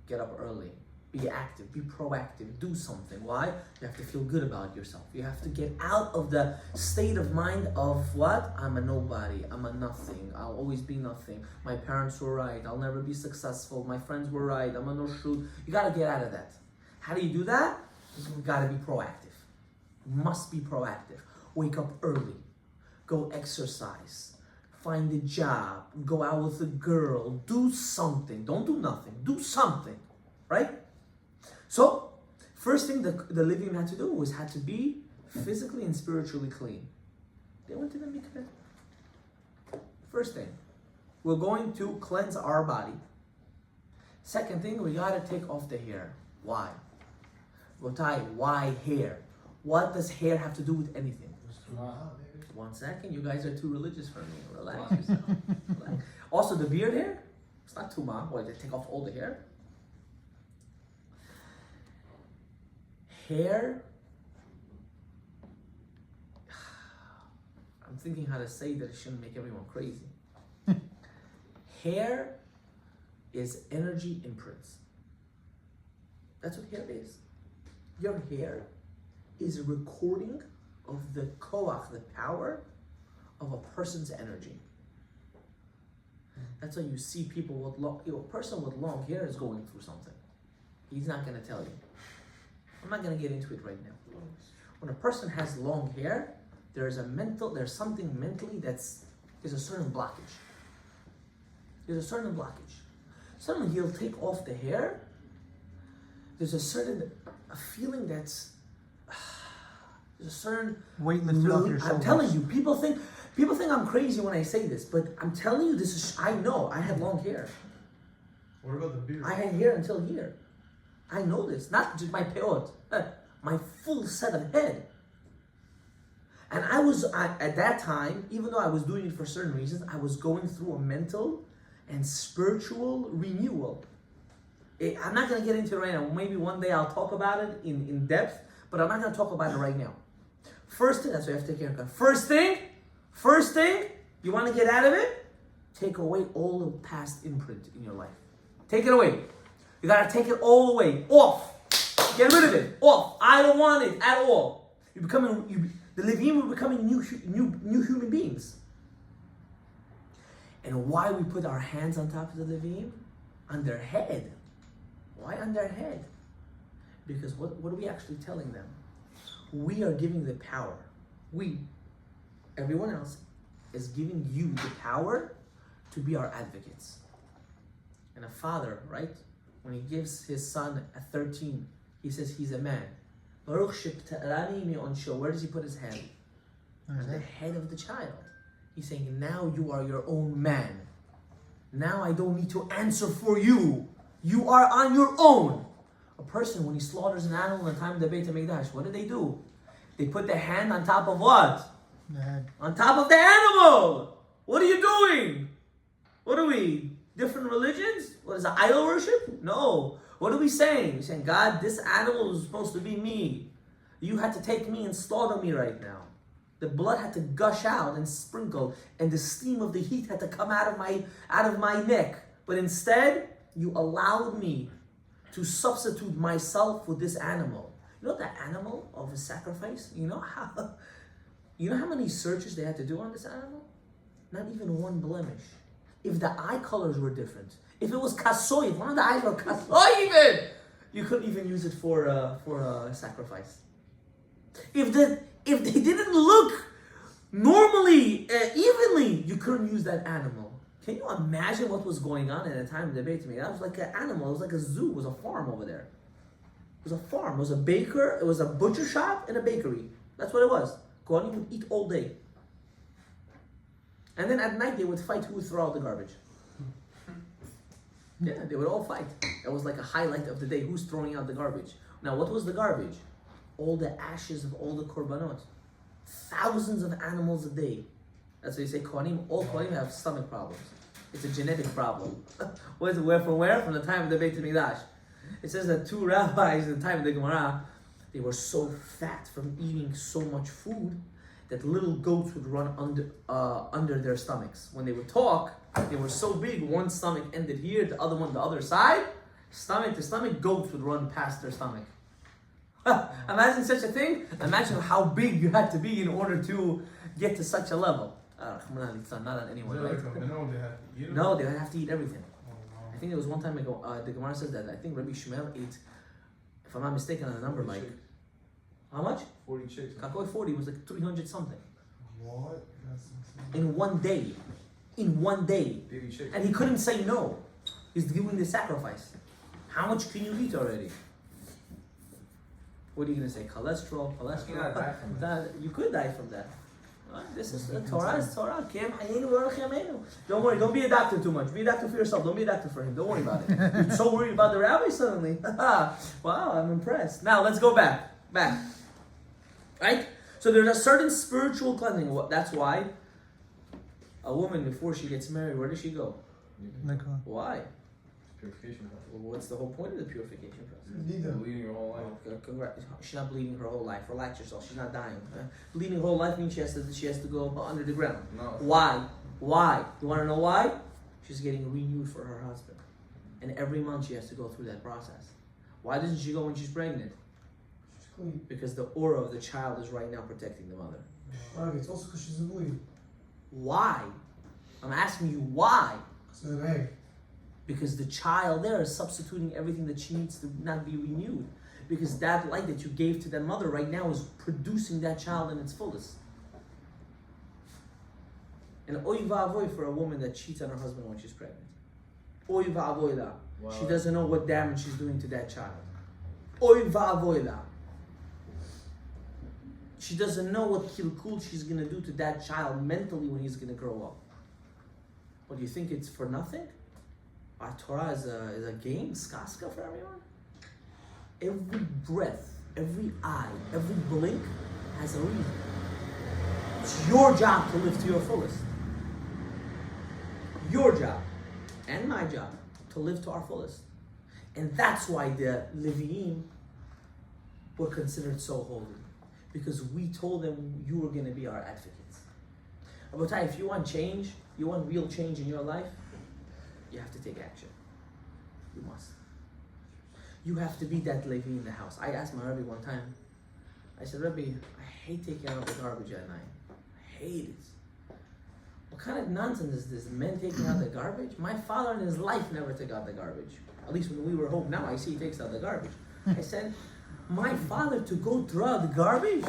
Get up early. Be active. Be proactive. Do something. Why? You have to feel good about yourself. You have to get out of the state of mind of what? I'm a nobody. I'm a nothing. I'll always be nothing. My parents were right. I'll never be successful. My friends were right. I'm a no shoot. You got to get out of that. How do you do that? You got to be proactive. You must be proactive. Wake up early. Go exercise. Find a job. Go out with a girl. Do something. Don't do nothing. Do something. Right? So, first thing the Leviim had to do was had to be physically and spiritually clean. They went to the mikveh. First thing, we're going to cleanse our body. Second thing, we got to take off the hair. Why? Rotai, why hair? What does hair have to do with anything? 1 second, you guys are too religious for me. Relax yourself. Relax. Also, the beard hair, it's not too much. What, they take off all the hair? Hair, I'm thinking how to say that it shouldn't make everyone crazy. Hair is energy imprints. That's what hair is. Your hair is a recording of the koach, the power of a person's energy. That's why you see people with long, a person with long hair is going through something. He's not going to tell you. I'm not going to get into it right now. When a person has long hair, there's something mentally there's a certain blockage. There's a certain blockage. Suddenly he'll take off the hair. There's a feeling that's, there's a certain
weight lifted off your shoulders.
I'm telling you, people think I'm crazy when I say this, but I'm telling you, I know, I had long hair.
What about the beard?
I had hair until here. I know this, not just my peot, my full set of head. And at that time, even though I was doing it for certain reasons, I was going through a mental and spiritual renewal. I'm not going to get into it right now. Maybe one day I'll talk about it in depth, but I'm not going to talk about it right now. First thing, that's why you have to take care of it. First thing, you want to get out of it? Take away all the past imprint in your life. Take it away. You got to take it all away. Off. Get rid of it. Off. I don't want it at all. The Levim were becoming new human beings. And why we put our hands on top of the Levim? On their head. Why on their head? Because what are we actually telling them? We are giving the power. Everyone else, is giving you the power to be our advocates. And a father, right? When he gives his son at 13, he says he's a man. Where does he put his hand? On the head of the child. He's saying, now you are your own man. Now I don't need to answer for you. You are on your own. A person, when he slaughters an animal in the time of the Beit HaMikdash, what do? They put their hand on top of what?
The head.
On top of the animal. What are you doing? What are we? Different religions? What is it, idol worship? No. What are we saying? We're saying, God, this animal is supposed to be me. You had to take me and slaughter me right now. The blood had to gush out and sprinkle, and the steam of the heat had to come out of my neck. But instead, you allowed me to substitute myself with this animal. You know the animal of a sacrifice? You know how many searches they had to do on this animal? Not even one blemish. If the eye colors were different, if it was kasoy, if one of the eyes were kasoy even, you couldn't even use it for a sacrifice. If they didn't look normally, evenly, you couldn't use that animal. Can you imagine what was going on at the time of the Beit HaMikdash? That was like an animal. It was like a zoo. It was a farm over there. It was a farm. It was a baker. It was a butcher shop and a bakery. That's what it was. Kohanim would eat all day. And then at night they would fight who would throw out the garbage. Yeah, they would all fight. That was like a highlight of the day. Who's throwing out the garbage? Now, what was the garbage? All the ashes of all the korbanot. Thousands of animals a day. That's why you say Kohanim, all Kohanim have stomach problems. It's a genetic problem. Where from where? From the time of the Beit HaMikdash. It says that two rabbis in the time of the Gemara, they were so fat from eating so much food that little goats would run under their stomachs. When they would talk, they were so big, one stomach ended here, the other one the other side. Stomach to stomach, goats would run past their stomach. Imagine such a thing. Imagine how big you had to be in order to get to such a level. It's not on anyone, right? No, they would have to eat everything.
Oh, wow.
I think there was one time ago, the Gemara says that I think Rabbi Shmuel ate, if I'm not mistaken on the number, like, how much?
40 chicks.
Kakoi 40 was like 300 something.
What? That's insane.
In one day. In one day.
Baby chicks.
And he couldn't say no. He's doing the sacrifice. How much can you eat already? What are you going to say? Cholesterol?
You cannot die from
that. You could die from that. This is Torah. It's Torah. Don't worry. Don't be a doctor too much. Be a doctor for yourself. Don't be a doctor for him. Don't worry about it. You're so worried about the rabbi suddenly. Wow, I'm impressed. Now let's go back. Right? So there's a certain spiritual cleansing. That's why a woman, before she gets married, where does she go?
Mikvah.
Why?
Purification process.
Well, what's the whole point of the purification process?
Neither.
Bleeding your whole life.
Congrats. She's not bleeding her whole life. Relax yourself. She's not dying. Bleeding her whole life means she has to go under the ground.
No.
Why? Why? You want to know why? She's getting renewed for her husband, and every month she has to go through that process. Why doesn't she go when she's pregnant?
She's clean.
Because the aura of the child is right now protecting the mother.
Okay, it's also because she's a bleed.
Why? I'm asking you why?
Because of an egg.
Because the child there is substituting everything that she needs to not be renewed. Because that light that you gave to that mother right now is producing that child in its fullest. And oy va'avoy for a woman that cheats on her husband when she's pregnant. Oy va'avoy la.
Wow.
She doesn't know what damage she's doing to that child. Oy va'avoy la. She doesn't know what kilkul she's going to do to that child mentally when he's going to grow up. What, do you think it's for nothing? Our Torah is a game, skaska for everyone? Every breath, every eye, every blink has a reason. It's your job to live to your fullest. Your job and my job to live to our fullest. And that's why the Leviim were considered so holy. Because we told them you were going to be our advocates. Rabotai, if you want change, you want real change in your life, you have to take action. You must. You have to be that Levi in the house. I asked my Rebbe one time, I said, Rebbe, I hate taking out the garbage at night. I hate it. What kind of nonsense is this? Men taking out the garbage? My father in his life never took out the garbage. At least when we were home. Now I see he takes out the garbage. I said, my father to go throw out the garbage?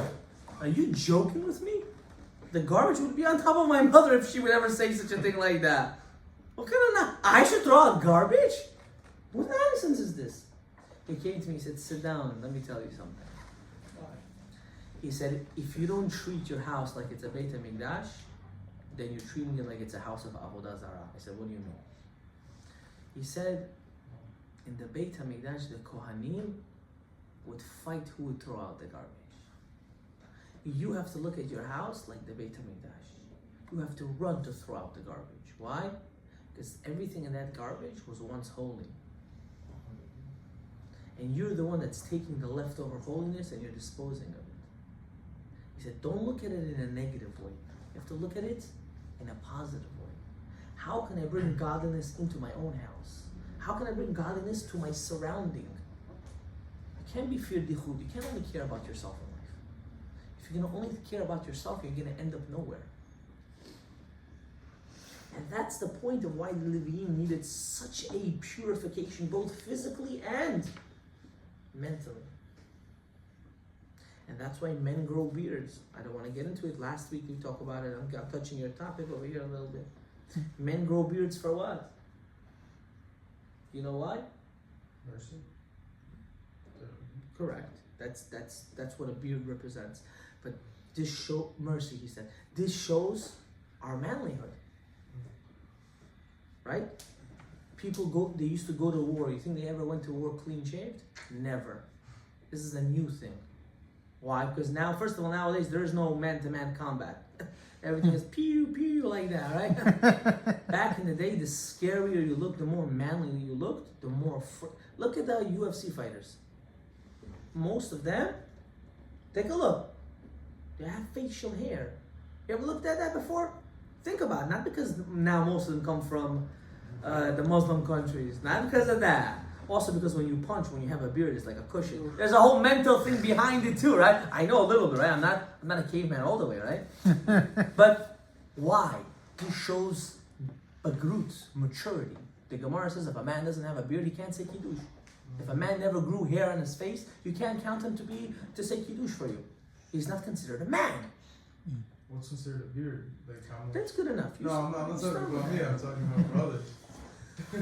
Are you joking with me? The garbage would be on top of my mother if she would ever say such a thing like that. What kind of I should throw out garbage? What nonsense is this? He came to me, he said, sit down, let me tell you something. He said, if you don't treat your house like it's a Beit HaMikdash, then you're treating it like it's a house of Avodah Zarah. I said, what do you mean? He said, in the Beit HaMikdash, the Kohanim would fight who would throw out the garbage. You have to look at your house like the Beit HaMikdash. You have to run to throw out the garbage. Why? Because everything in that garbage was once holy. And you're the one that's taking the leftover holiness and you're disposing of it. He said, don't look at it in a negative way. You have to look at it in a positive way. How can I bring godliness into my own house? How can I bring godliness to my surrounding? You can't be fear dichud. You can't only care about yourself in life. If you're going to only care about yourself, you're going to end up nowhere. And that's the point of why the Leviim needed such a purification, both physically and mentally. And that's why men grow beards. I don't want to get into it. Last week we talked about it. I'm touching your topic over here a little bit. Men grow beards for what? You know why?
Mercy.
Correct. That's what a beard represents. But this show mercy, he said. This shows our manlyhood. Right? People they used to go to war. You think they ever went to war clean shaved? Never. This is a new thing. Why? Because now, first of all, nowadays there is no man-to-man combat. Everything is pew pew like that, right? Back in the day, the scarier you looked, the more manly you looked, the more. Look at the UFC fighters. Most of them, take a look. They have facial hair. You ever looked at that before? Think about it. Not because now most of them come from the Muslim countries. Not because of that. Also because when you punch, when you have a beard, it's like a cushion. There's a whole mental thing behind it too, right? I know a little bit, right? I'm not a caveman all the way, right? But why? This shows bagrut, maturity. The Gemara says if a man doesn't have a beard, he can't say kiddush. If a man never grew hair on his face, you can't count him to say kiddush for you. He's not considered a man.
What's considered a beard? Like how much?
That's good enough.
No, I'm not talking about me. I'm talking about brothers.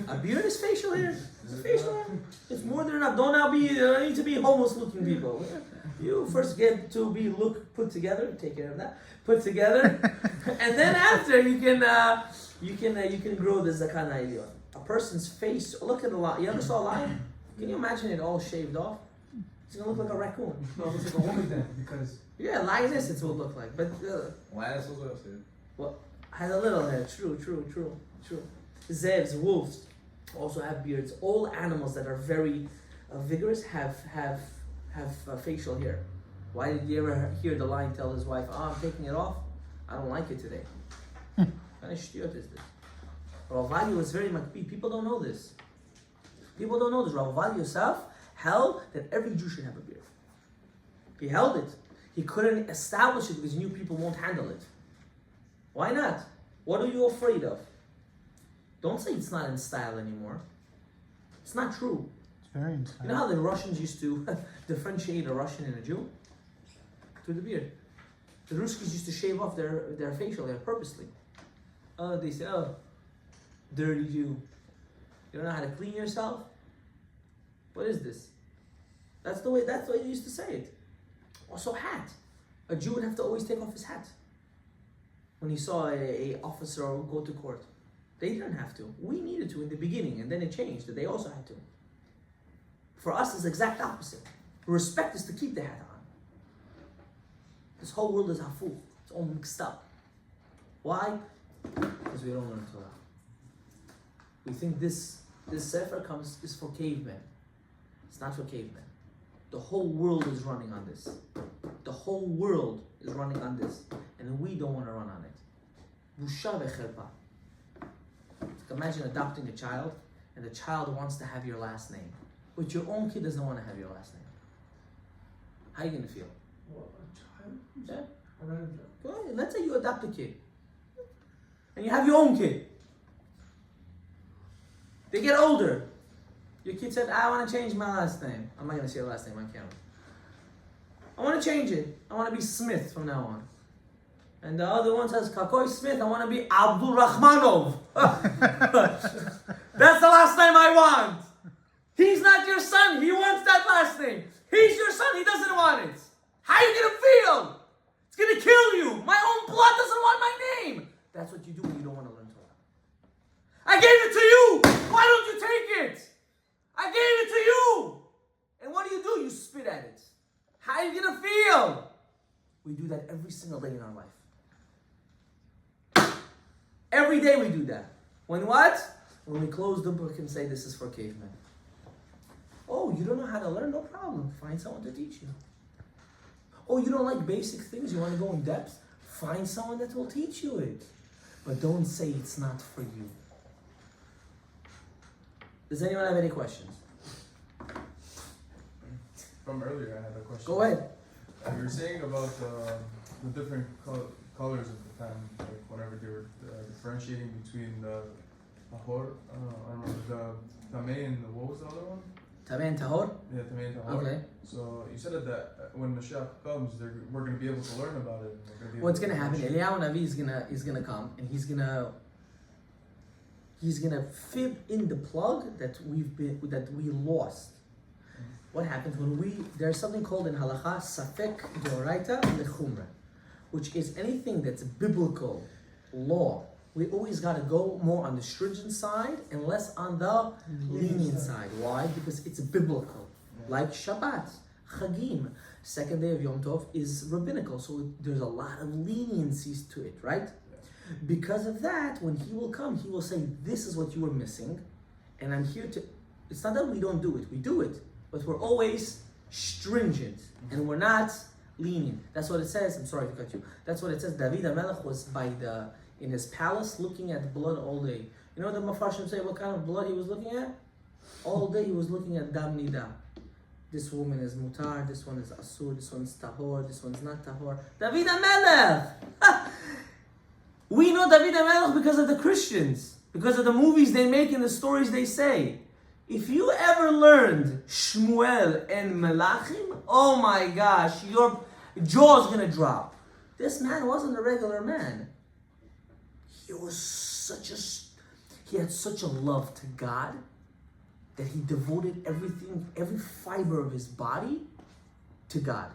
A beard is facial hair. It's facial hair. It's more than enough. Don't need to be homeless looking people. You first get to be put together. Take care of that. Put together, and then after you can grow the zakan ha'elyon. A person's face. Look at the lion. You ever saw a lion? Can you imagine it all shaved off? It's gonna look like a raccoon.
No, it looks like a woman then, because
Yeah, lioness it's what it look like. But
Lioness was what else, dude?
has a little hair. True. Zebs, wolves also have beards. All animals that are very vigorous have facial hair. Why did you ever hear the lion tell his wife, "Oh, I'm taking it off. I don't like it today." What kind of shtiyot is this? Rav Ovadia was very makpid. People don't know this. Rav Ovadia Yosef held that every Jew should have a beard. He held it. He couldn't establish it because he knew people won't handle it. Why not? What are you afraid of? Don't say it's not in style anymore. It's not true.
It's very insane.
You know how the Russians used to differentiate a Russian and a Jew? Through the beard. The Ruskies used to shave off their facial hair purposely. They say, "Oh, dirty Jew. You don't know how to clean yourself? What is this?" That's the way you used to say it. Also, hat. A Jew would have to always take off his hat when he saw a officer go to court. They didn't have to. We needed to in the beginning, and then it changed that they also had to. For us, it's the exact opposite. Respect is to keep the hat on. This whole world is hafuf. It's all mixed up. Why? Because we don't learn Torah. We think this sefer is for cavemen. It's not for cavemen. The whole world is running on this. The whole world is running on this, and we don't want to run on it. Busha v'cherpa. Imagine adopting a child, and the child wants to have your last name, but your own kid doesn't want to have your last name. How are you gonna feel?
what, a child?
Yeah.
I read it.
Go ahead. Let's say you adopt a kid, and you have your own kid. They get older. Your kid said, "I want to change my last name." I'm not gonna say your last name on camera. I want to change it. I want to be Smith from now on. And the other one says, "Kakoy Smith, I want to be Abdul Rahmanov." That's the last name I want. He's not your son. He wants that last name. He's your son. He doesn't want it. How are you going to feel? It's going to kill you. My own blood doesn't want my name. That's what you do when you don't want to learn Torah. I gave it to you. Why don't you take it? I gave it to you. And what do? You spit at it. How are you going to feel? We do that every single day in our life. Every day we do that. When what? When we close the book and say, "This is for cavemen." Oh, you don't know how to learn? No problem. Find someone to teach you. Oh, you don't like basic things? You want to go in depth? Find someone that will teach you it. But don't say it's not for you. Does anyone have any questions?
From earlier, I had a question.
Go ahead.
You were saying about the different colors of the time, like whenever they were differentiating between the tahor, I don't remember, the tamei and what was the other one?
Tamei and Tahor?
Yeah, tamei and tahor.
Okay.
So you said that when Mashiach comes, we're going to be able to learn about it.
What's gonna happen? Eliyahu Navi is gonna come and he's gonna fib in the plug that we lost. What happens when there's something called in halacha safek deoraita lechumra, which is anything that's biblical law. We always got to go more on the stringent side and less on the lenient side. Why? Because it's biblical. Like Shabbat, Chagim, second day of Yom Tov is rabbinical, so there's a lot of leniencies to it, right? Because of that, when he will come, he will say, "This is what you were missing, and I'm here to." It's not that we don't do it; we do it, but we're always stringent and we're not lenient. That's what it says. I'm sorry to cut you. That's what it says. David HaMelech was in his palace looking at blood all day. You know what the Mefarshim say? What kind of blood he was looking at? All day he was looking at dam nida. This woman is mutar. This one is asur. This one's tahor. This one's not tahor. David HaMelech. We know David HaMelech because of the Christians, because of the movies they make and the stories they say. If you ever learned Shmuel and Melachim, oh my gosh, your jaw's gonna drop. This man wasn't a regular man. He had such a love to God that he devoted everything, every fiber of his body to God.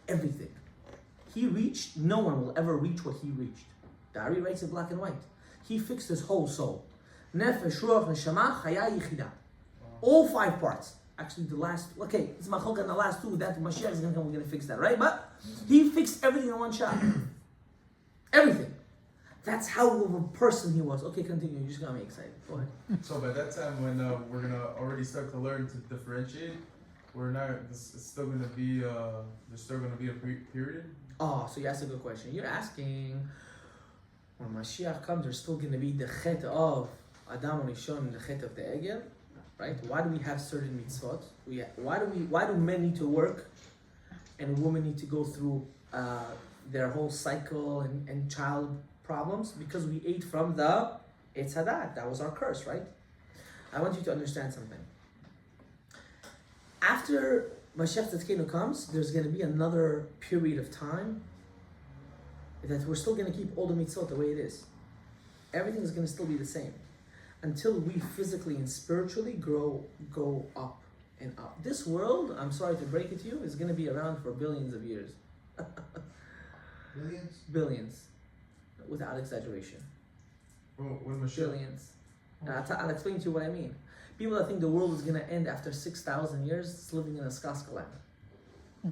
Everything. He reached, no one will ever reach what he reached. Dari writes in black and white. He fixed his whole soul. Nefesh, ruach, neshama, chaya, yichida. All 5 parts. Actually, the last, okay, it's Machlok and the last two, that Mashiach is going to come, we're going to fix that, right? But he fixed everything in one shot. Everything. That's how of a person he was. Okay, continue. You just got me excited. Go ahead.
So by that time, when we're gonna already start to learn to differentiate, we're not. It's still gonna be. There's still gonna be a period.
Oh, so you asked a good question. You're asking, when Mashiach comes, there's still going to be the chet of Adam Rishon and the chet of the Egel, right? Why do we have certain mitzvot? Why do men need to work and women need to go through their whole cycle and child problems? Because we ate from the Eitz Hadat. That was our curse, right? I want you to understand something. After Mashiach Tzidkenu comes, there's going to be another period of time that we're still going to keep all the mitzvot the way it is. Everything is going to still be the same until we physically and spiritually go up and up. This world, I'm sorry to break it to you, is going to be around for billions of years.
Billions?
Billions. Without exaggeration.
When Mashiach.
Billions. I'll explain to you what I mean. People that think the world is going to end after 6,000 years, it's living in a Skaskaland.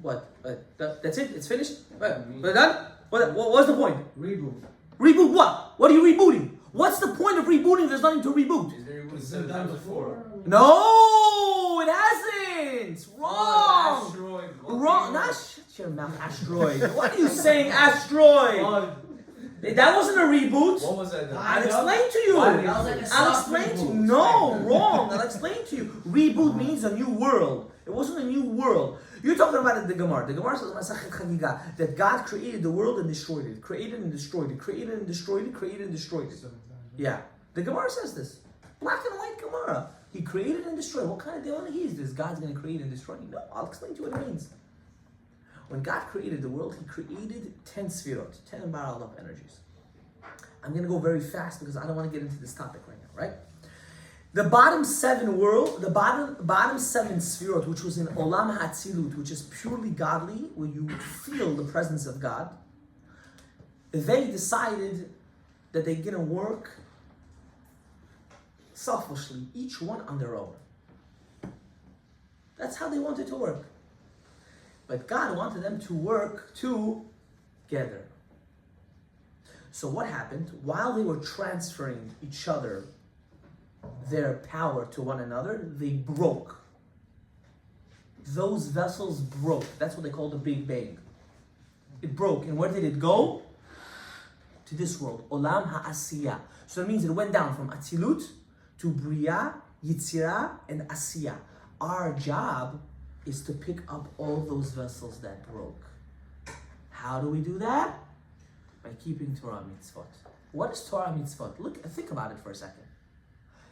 What? That's it? It's finished? We're done? What's the point?
Reboot.
Reboot what? What are you rebooting? What's the point of rebooting if there's nothing to reboot?
Is there
It's been done before.
No, it hasn't. Wrong.
Asteroid.
Wrong. Not shut your mouth, asteroid. What are you saying, asteroid? That wasn't a reboot.
What was that?
I'll explain to you.
That
I'll explain to you. No, wrong. I'll explain to you. Reboot means a new world. It wasn't a new world. You're talking about it, the Gemara. The Gemara says Masachet Chagiga that God created the world and destroyed it. Created and destroyed it. Created and destroyed it. Created and destroyed it. Yeah. The Gemara says this. Black and white Gemara. He created and destroyed. What kind of theology is this? God's going to create and destroy? No, I'll explain to you what it means. When God created the world, He created 10 sfirot, 10 barreled up energies. I'm going to go very fast because I don't want to get into this topic right now, right? The bottom 7 sfirot, which was in Olam HaTzilut, which is purely godly, where you feel the presence of God, they decided that they're going to work selfishly, each one on their own. That's how they wanted to work. But God wanted them to work together. So what happened? While they were transferring each other their power to one another, they broke. Those vessels broke. That's what they call the Big Bang. It broke. And where did it go? To this world. Olam HaAsiya. So that means it went down from Atzilut to Bria, Yitzira, and Asiya. Our job is to pick up all those vessels that broke. How do we do that? By keeping Torah mitzvot. What is Torah mitzvot? Think about it for a second.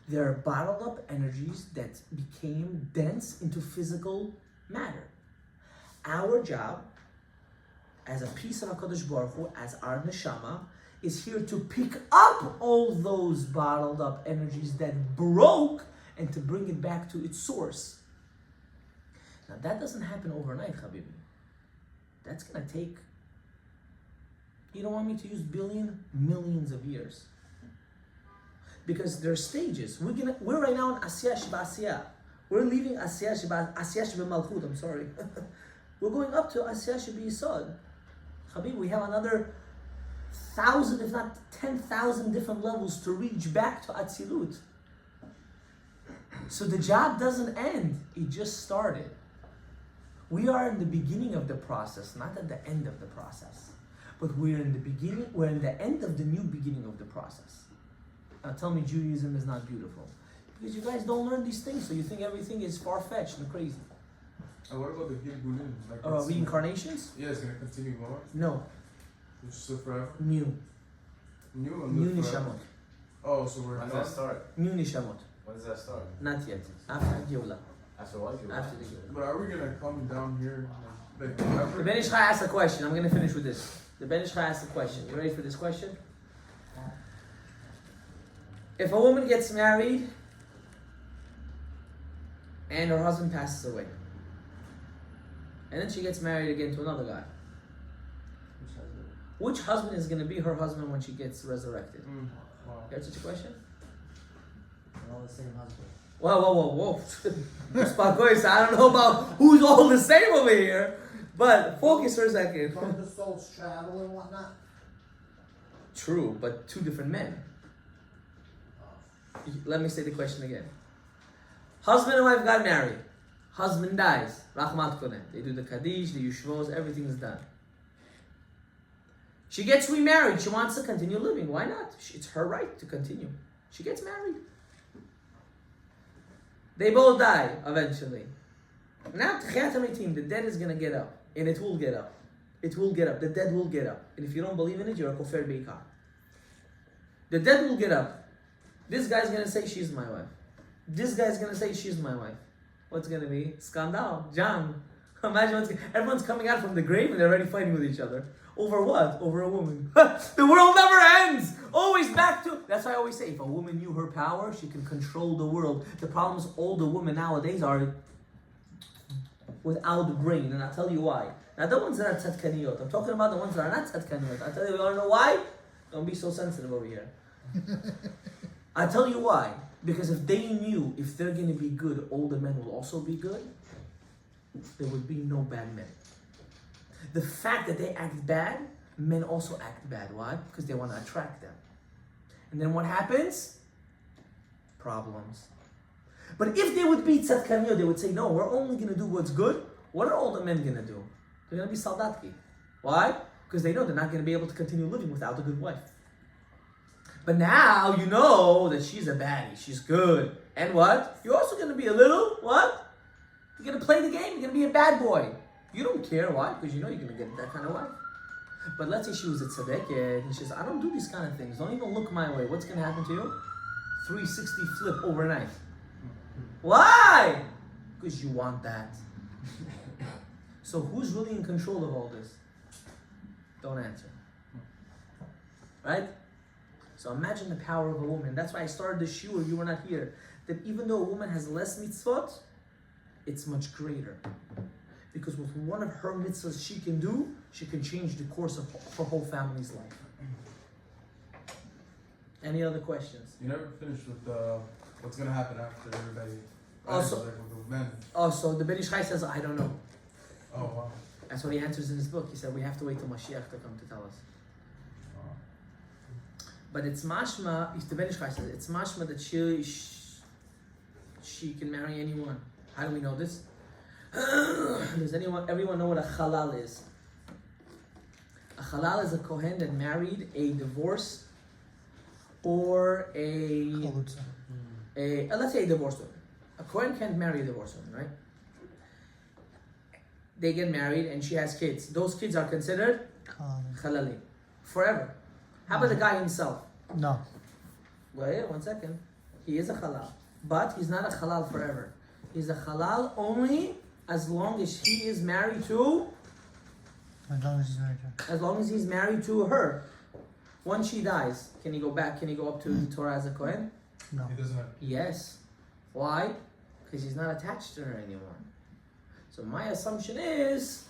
There are bottled up energies that became dense into physical matter. Our job, as a piece of HaKadosh Baruch Hu, as our neshama, is here to pick up all those bottled up energies that broke and to bring it back to its source. Now that doesn't happen overnight, Habibi. That's gonna take, you don't want me to use millions of years. Because there are stages. We're right now in Asiyah Sheba Asiyah. We're leaving Asiyah Sheba Malchut, I'm sorry. We're going up to Asiyah Sheba Yisod. Habib, we have another 1,000, if not 10,000 different levels to reach back to Atzilut. So the job doesn't end, it just started. We are in the beginning of the process, not at the end of the process. But we're in the end of the new beginning of the process. Now tell me Judaism is not beautiful. Because you guys don't learn these things, so you think everything is far-fetched and crazy.
And what about the Gilgulim? Like
Reincarnations?
Yeah, it's going to continue going.
No.
It's still forever?
New.
New
Nishamot.
Oh, so we're
When does
done.
that start?
New Nishamot.
When does that start?
Not yet. After Geulah.
After what?
After the Geulah.
But are we going to come down here? Like
The
forever?
Ben Ish Chai asked a question. I'm going to finish with this. The Ben Ish Chai asked a question. You ready for this question? If a woman gets married and her husband passes away, and then she gets married again to another guy, which husband is going to be her husband when she gets resurrected?
Wow.
You heard such a question?
They're all the same husband.
Whoa. Spakois, I don't know about who's all the same over here, but focus for a second.
Don't the souls travel and whatnot?
True, but two different men. Let me say the question again. Husband and wife got married. Husband dies. Rahmat Koneh. They do the Kaddish, the Yushvos, everything is done. She gets remarried. She wants to continue living. Why not? It's her right to continue. She gets married. They both die eventually. Now, the dead is going to get up. And it will get up. It will get up. The dead will get up. And if you don't believe in it, you're a kofar beikar. The dead will get up. This guy's going to say, she's my wife. This guy's going to say, she's my wife. What's going to be? Scandal. Jam. Imagine everyone's coming out from the grave and they're already fighting with each other. Over what? Over a woman. The world never ends. Always back to... That's why I always say, if a woman knew her power, she can control the world. The problem is all the women nowadays are without brain. And I'll tell you why. Now the ones that are tzadkaniyot. I'm talking about the ones that are not tzadkaniyot. I'll tell you, you want to know why? Don't be so sensitive over here. I'll tell you why. Because if they knew if they're going to be good, all the men will also be good, there would be no bad men. The fact that they act bad, men also act bad. Why? Because they want to attract them. And then what happens? Problems. But if they would be tzadkaniyot, they would say, no, we're only going to do what's good. What are all the men going to do? They're going to be saldatki. Why? Because they know they're not going to be able to continue living without a good wife. But now you know that she's a baddie. She's good. And what? You're also going to be a little, what? You're going to play the game. You're going to be a bad boy. You don't care. Why? Because you know you're going to get that kind of wife. But let's say she was a tzaddiket and she says, I don't do these kind of things. Don't even look my way. What's going to happen to you? 360 flip overnight. Why? Because you want that. So who's really in control of all this? Don't answer. Right? So imagine the power of a woman. That's why I started the shiur, you were not here. That even though a woman has less mitzvot, it's much greater. Because with one of her mitzvahs she can do, she can change the course of her whole family's life. Any other questions?
You never finished with what's going to happen after everybody...
Also,
like with the men.
Also, the Ben Ish Chai says, I don't know.
Oh, wow.
That's what he answers in his book. He said, we have to wait till Mashiach to come to tell us. But it's mashma, the Ben Ish Chai says, it's mashma that she can marry anyone. How do we know this? Does everyone know what a halal is? A halal is a kohen that married a divorced or let's say a divorced woman. A kohen can't marry a divorced woman, right? They get married and she has kids. Those kids are considered halali forever. How about the guy himself?
No.
Wait, 1 second. He is a halal, but he's not a halal forever. He's a halal only as long as he is married to.
As long as he's married to her.
As long as he's married to her. Once she dies, can he go back? Can he go up to the Torah as a kohen?
No.
He doesn't have...
Yes. Why? Because he's not attached to her anymore. So my assumption is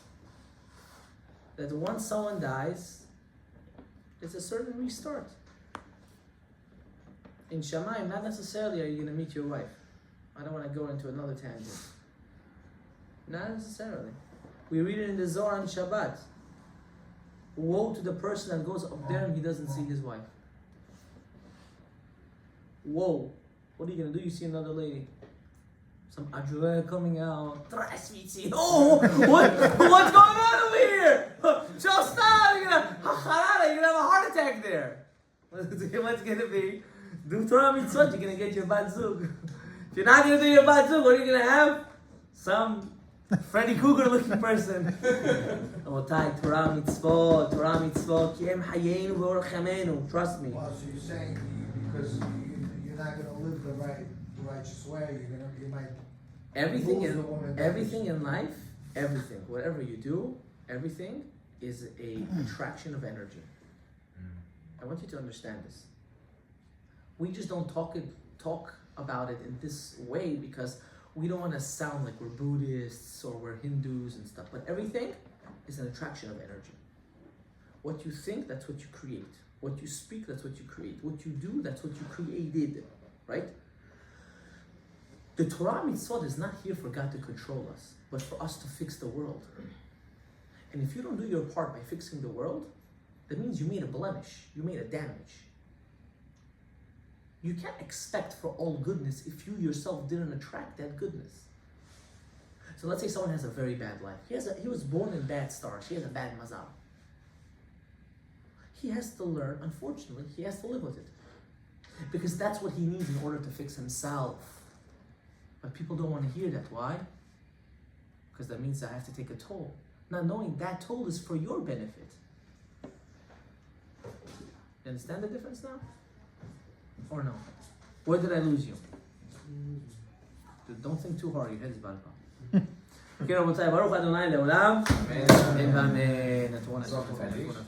that once someone dies, there's a certain restart. In Shamayim, not necessarily are you going to meet your wife. I don't want to go into another tangent. Not necessarily. We read it in the Zohar on Shabbat. Woe to the person that goes up there and he doesn't see his wife. Woe. What are you going to do? You see another lady. Some adjuah coming out. Oh, what's going on over here? Just stop. You're going to have a heart attack there. What's going to be? Do Torah mitzvot, you're going to get your bat zug. If you're not going to do your bat zug, what are you going to have? Some Freddy Krueger looking person. Rabotai, Torah mitzvot, ki em hayeinu v'orachamenu. Trust me.
Well, so you're saying because you're not going to live the righteous way, you might...
Everything in life, everything, whatever you do, everything is a attraction of energy. I want you to understand this. We just don't talk about it in this way because we don't want to sound like we're Buddhists or we're Hindus and stuff. But everything is an attraction of energy. What you think, that's what you create. What you speak, that's what you create. What you do, that's what you created. Right? The Torah mitzvot is not here for God to control us, but for us to fix the world. And if you don't do your part by fixing the world, that means you made a blemish, you made a damage. You can't expect for all goodness if you yourself didn't attract that goodness. So let's say someone has a very bad life. He was born in bad stars. He has a bad mazal. He has to learn, unfortunately, he has to live with it. Because that's what he needs in order to fix himself. But people don't want to hear that. Why? Because that means I have to take a toll. Not knowing that toll is for your benefit. You understand the difference now? Or no? Where did I lose you? Don't think too hard, your head is bad. Okay, רבותיי, ברוך ה' לעולם, אמן ואמן.